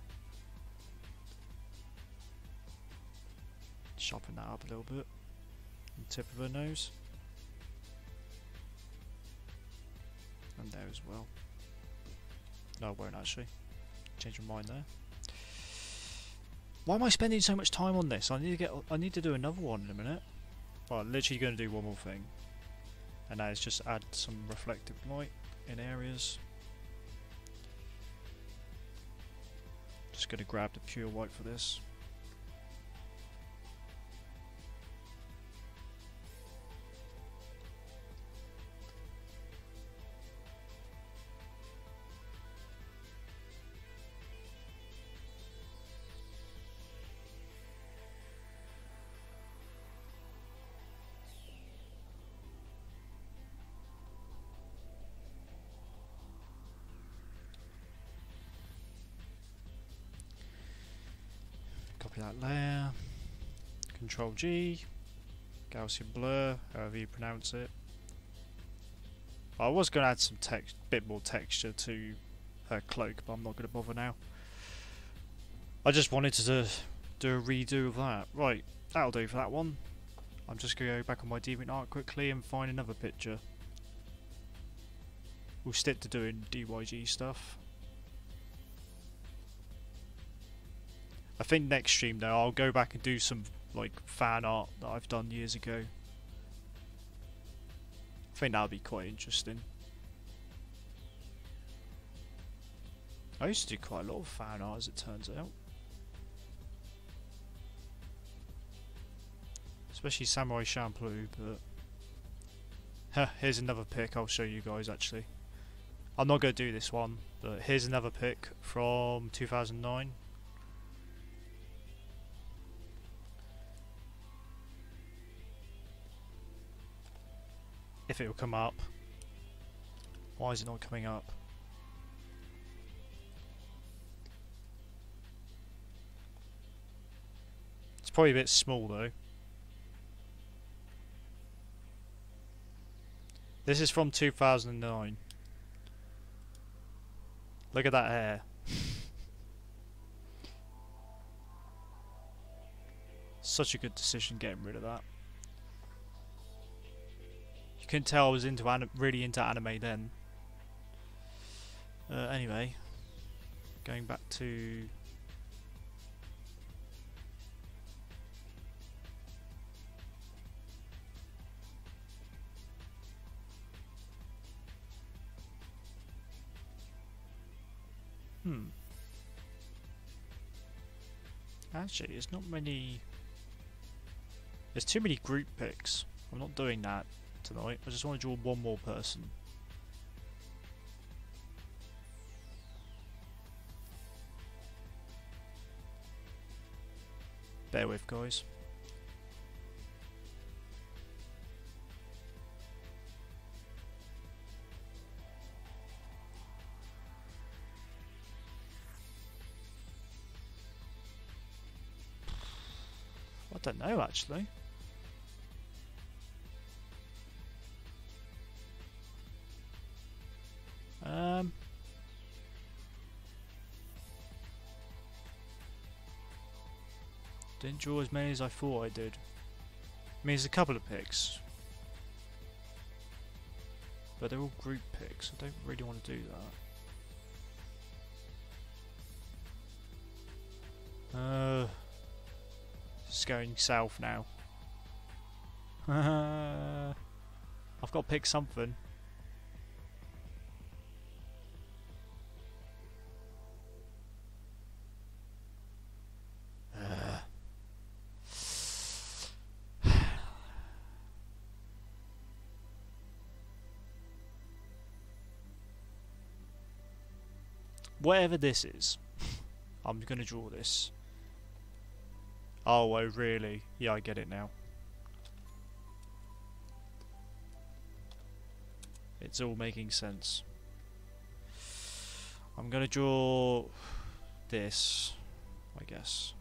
sharpen that up a little bit. On the tip of her nose. And there as well. No, I won't actually. Change my mind there. Why am I spending so much time on this? I need to do another one in a minute. Well, I'm literally going to do one more thing. And that is just add some reflective light in areas. Just going to grab the pure white for this. Copy that layer, Control G, Gaussian blur, however you pronounce it. I was going to add some bit more texture to her cloak, but I'm not going to bother now. I just wanted to do a redo of that. Right, that'll do for that one. I'm just going to go back on my DeviantArt quickly and find another picture. We'll stick to doing DYG stuff. I think next stream though I'll go back and do some like fan art that I've done years ago. I think that'll be quite interesting. I used to do quite a lot of fan art as it turns out. Especially Samurai Champloo, but here's another pic I'll show you guys actually. I'm not going to do this one, but here's another pic from 2009. If it will come up. Why is it not coming up? It's probably a bit small though. This is from 2009. Look at that hair. Such a good decision getting rid of that. You can tell I was really into anime then. Anyway, going back to actually, there's not many. There's too many group pics. I'm not doing that tonight. I just want to draw one more person. Bear with, guys. I don't know actually. Didn't draw as many as I thought I did. I mean, there's a couple of pics, but they're all group pics. I don't really want to do that. It's going south now. I've got to pick something. Whatever this is, I'm going to draw this. Oh, really? Yeah, I get it now. It's all making sense. I'm going to draw this, I guess.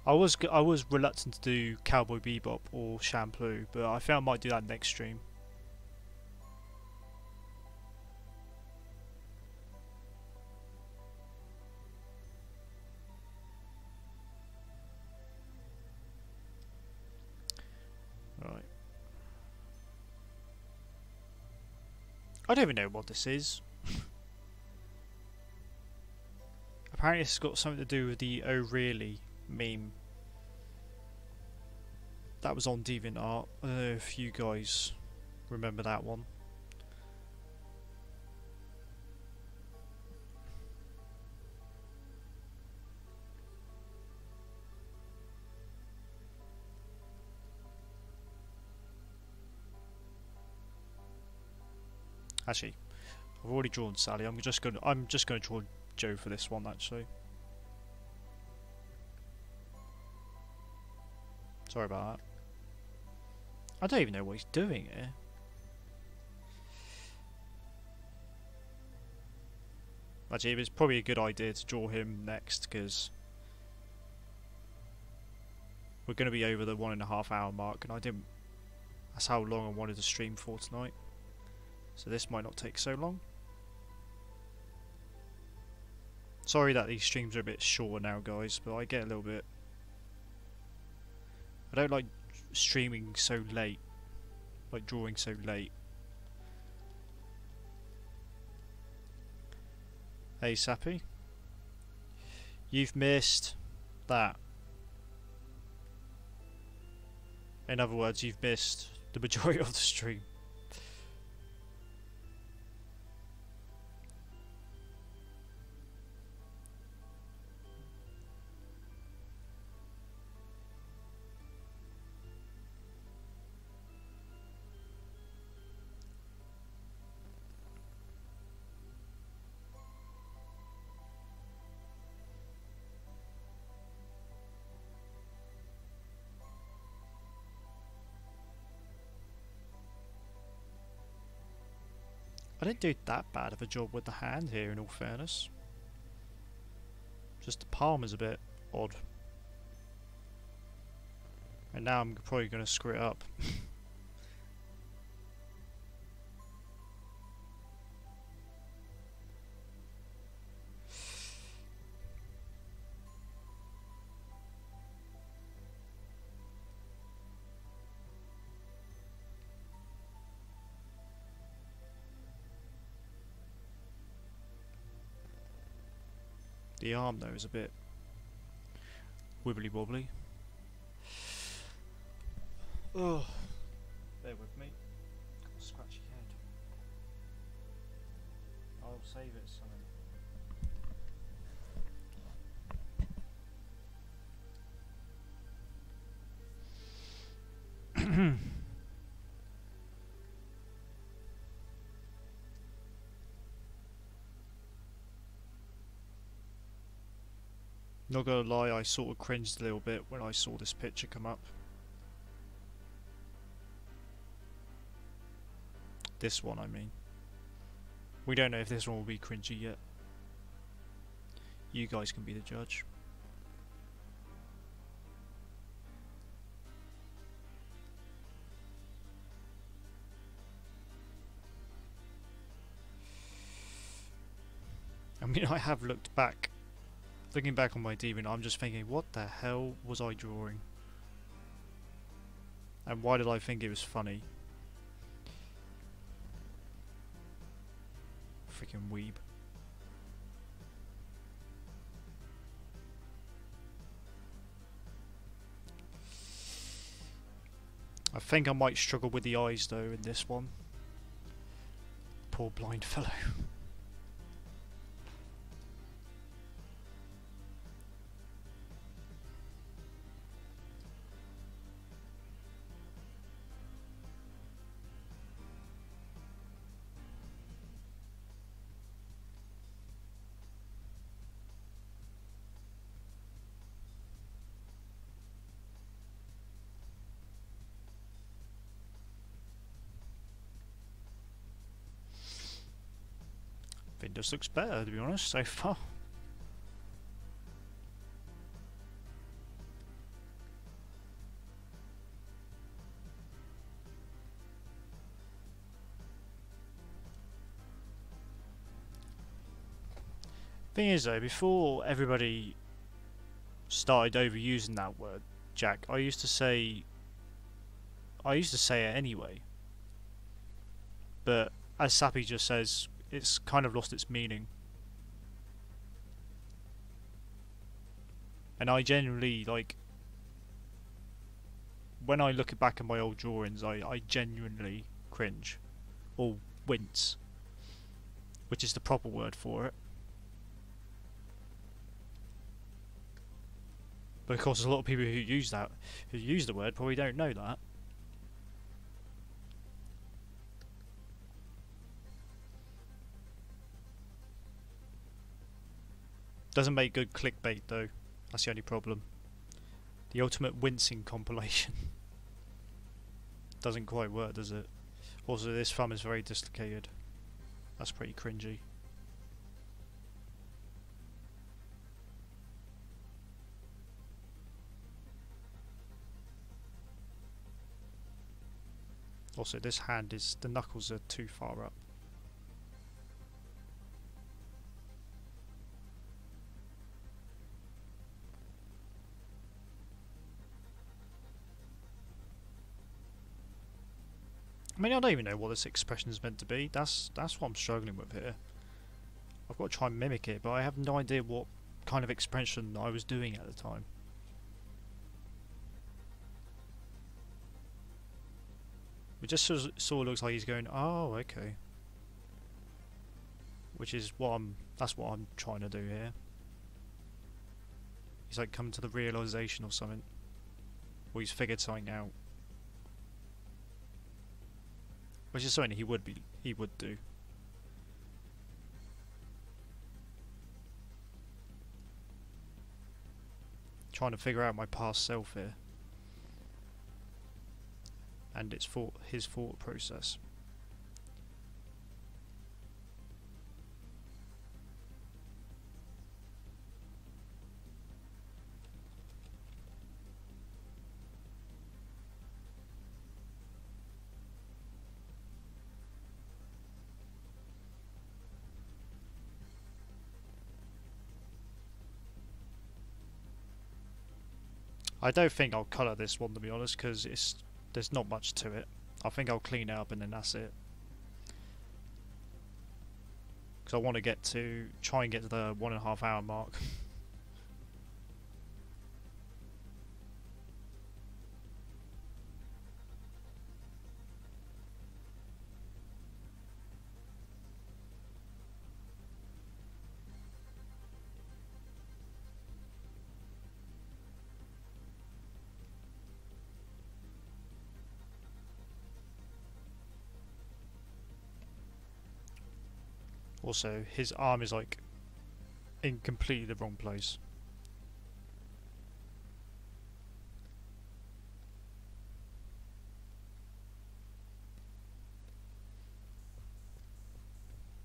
I was reluctant to do Cowboy Bebop or Shampoo, but I think I might do that next stream. Right. I don't even know what this is. Apparently it's got something to do with the "Oh really" meme. That was on DeviantArt. I don't know if you guys remember that one. Actually, I've already drawn Sally. I'm just gonna draw Joe for this one actually. Sorry about that. I don't even know what he's doing here. Actually, it's probably a good idea to draw him next because we're going to be over the 1.5 hour mark, and that's how long I wanted to stream for tonight. So this might not take so long. Sorry that these streams are a bit shorter now, guys, but I get a little bit... I don't like streaming so late, like drawing so late. Hey Sappy, you've missed that. In other words, you've missed the majority of the stream. I didn't do that bad of a job with the hand here, in all fairness. Just the palm is a bit odd. And now I'm probably going to screw it up. The arm though is a bit wibbly wobbly. Oh, bear with me. Got a scratchy head. I'll save it something. Not gonna lie, I sort of cringed a little bit when I saw this picture come up. This one, I mean. We don't know if this one will be cringy yet. You guys can be the judge. I mean, I have looked back. Looking back on my DeviantArt, I'm just thinking, what the hell was I drawing? And why did I think it was funny? Freaking weeb. I think I might struggle with the eyes though in this one. Poor blind fellow. think this looks better, to be honest, so far. Thing is though, before everybody started overusing that word, Jack, I used to say it anyway. But as Sappy just says, it's kind of lost its meaning. And I genuinely, like, when I look back at my old drawings, I genuinely cringe. Or wince. Which is the proper word for it. But of course, a lot of people who use the word probably don't know that. Doesn't make good clickbait though. That's the only problem. The ultimate wincing compilation. Doesn't quite work, does it? Also, this thumb is very dislocated. That's pretty cringy. Also, this hand is, the knuckles are too far up. I mean, I don't even know what this expression is meant to be. That's what I'm struggling with here. I've got to try and mimic it, but I have no idea what kind of expression I was doing at the time. It just sort of looks like he's going, oh, okay. Which is what that's what I'm trying to do here. He's like coming to the realization of something. Or he's figured something out. Which is something he would do. Trying to figure out my past self here. And his thought process. I don't think I'll colour this one, to be honest, because there's not much to it. I think I'll clean it up and then that's it. Because I want to try and get to the 1.5 hour mark. Also, his arm is like in completely the wrong place.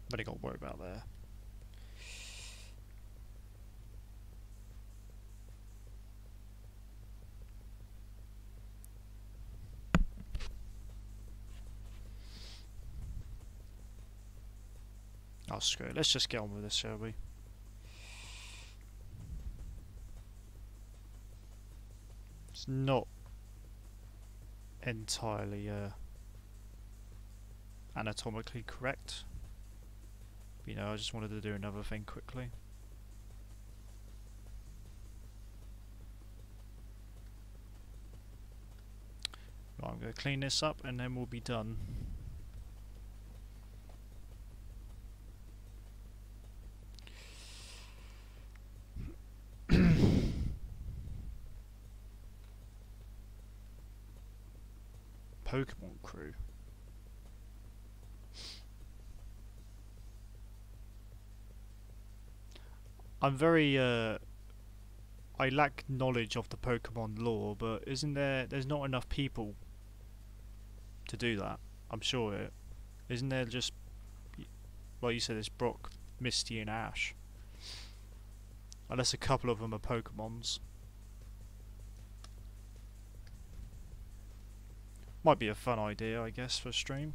But I got to worry about there. Oh, screw it. Let's just get on with this, shall we? It's not entirely anatomically correct. You know, I just wanted to do another thing quickly. Right, I'm going to clean this up and then we'll be done. Pokemon crew. I'm very I lack knowledge of the Pokemon lore, but there's not enough people to do that. I'm sure isn't there just, like you said, it's Brock, Misty and Ash. Unless a couple of them are Pokemons. Might be a fun idea, I guess, for a stream.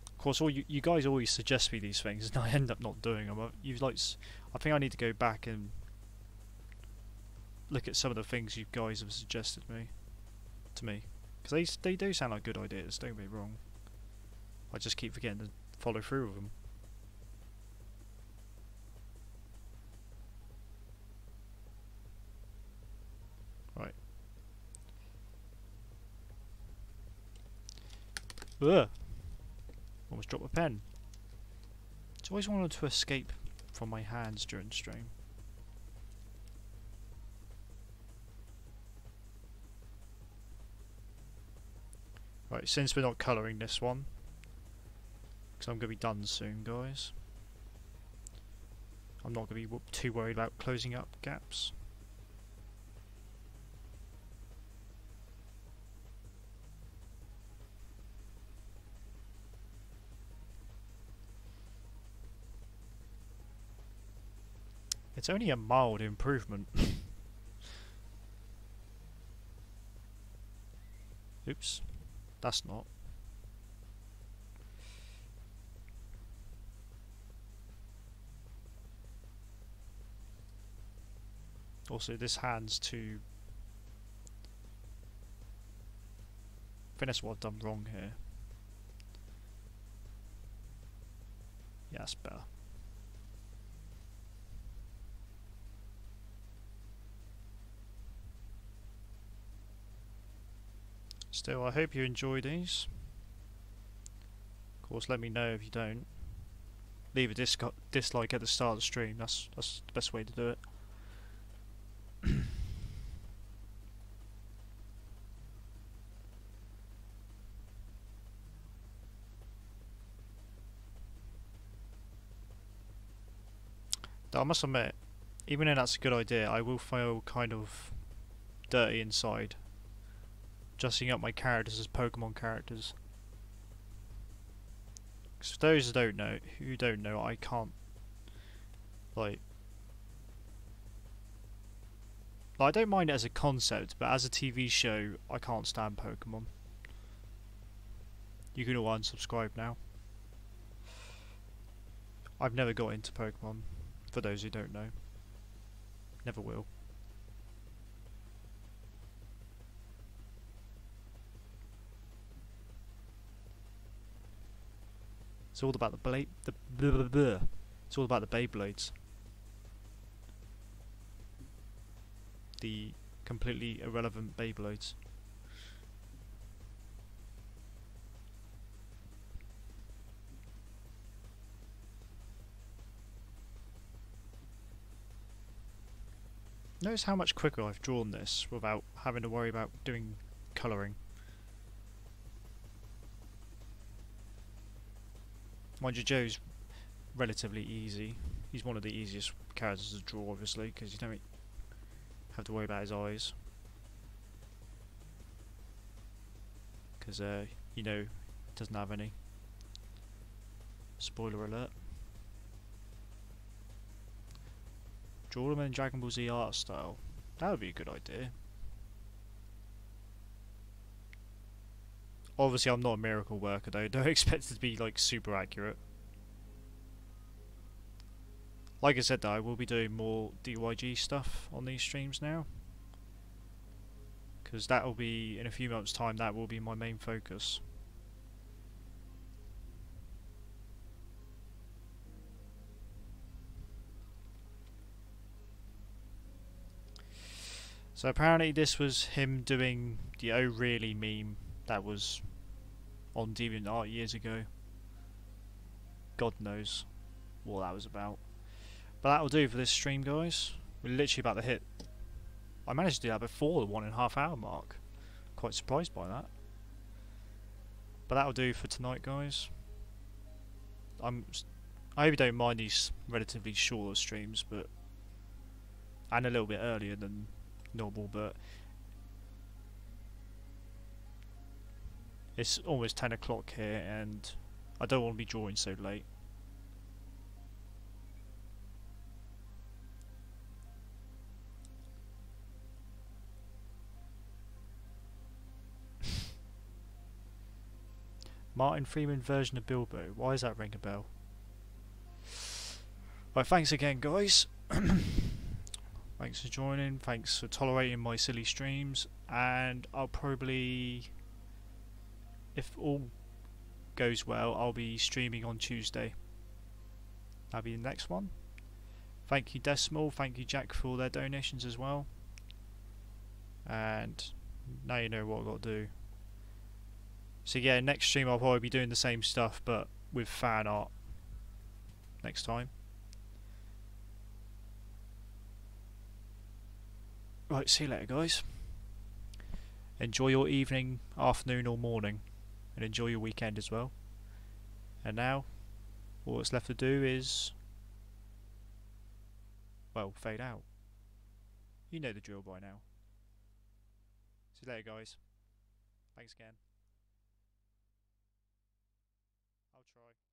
Of course, all you guys always suggest me these things, and I end up not doing them. I think I need to go back and look at some of the things you guys have suggested to me, because they do sound like good ideas. Don't get me wrong. I just keep forgetting to follow through with them. Right. Ugh. Almost dropped a pen. It's always wanted to escape from my hands during stream. Right, since we're not colouring this one, because I'm going to be done soon, guys. I'm not going to be too worried about closing up gaps. It's only a mild improvement. Oops, that's not. Also, this hand's too... I think that's what I've done wrong here. Yeah, that's better. Still, I hope you enjoy these. Of course, let me know if you don't. Leave a dislike at the start of the stream. That's the best way to do it. Though I must admit, even though that's a good idea, I will feel kind of dirty inside, dressing up my characters as Pokemon characters. Because for those who don't know, I can't, like, I don't mind it as a concept, but as a TV show, I can't stand Pokemon. You can all unsubscribe now. I've never got into Pokemon, for those who don't know. Never will. It's all about it's all about the Beyblades. The completely irrelevant Beyblades. Notice how much quicker I've drawn this without having to worry about doing colouring. Mind you, Joe's relatively easy. He's one of the easiest characters to draw, obviously, because you don't have to worry about his eyes. Because, you know, he doesn't have any. Spoiler alert. Draw them in Dragon Ball Z art style. That would be a good idea. Obviously, I'm not a miracle worker though. Don't expect it to be like super accurate. Like I said though, I will be doing more DYG stuff on these streams now. Because that will be, in a few months' time, that will be my main focus. So apparently this was him doing the "Oh really" meme that was on DeviantArt years ago. God knows what that was about. But that'll do for this stream, guys. We're literally about to hit... I managed to do that before the 1.5 hour mark. Quite surprised by that. But that'll do for tonight, guys. I hope you don't mind these relatively shorter streams, but... and a little bit earlier than normal, but... it's almost 10 o'clock here, and I don't want to be drawing so late. Martin Freeman version of Bilbo. Why does that ring a bell? Right, thanks again, guys. Thanks for joining. Thanks for tolerating my silly streams. And I'll probably, if all goes well, I'll be streaming on Tuesday. That'll be the next one. Thank you, Decimal. Thank you, Jack, for all their donations as well. And now you know what I've got to do. So yeah, next stream I'll probably be doing the same stuff, but with fan art next time. Right, see you later, guys. Enjoy your evening, afternoon or morning, and enjoy your weekend as well. And now, all that's left to do is, well, fade out. You know the drill by now. See you later, guys. Thanks again. I'll try.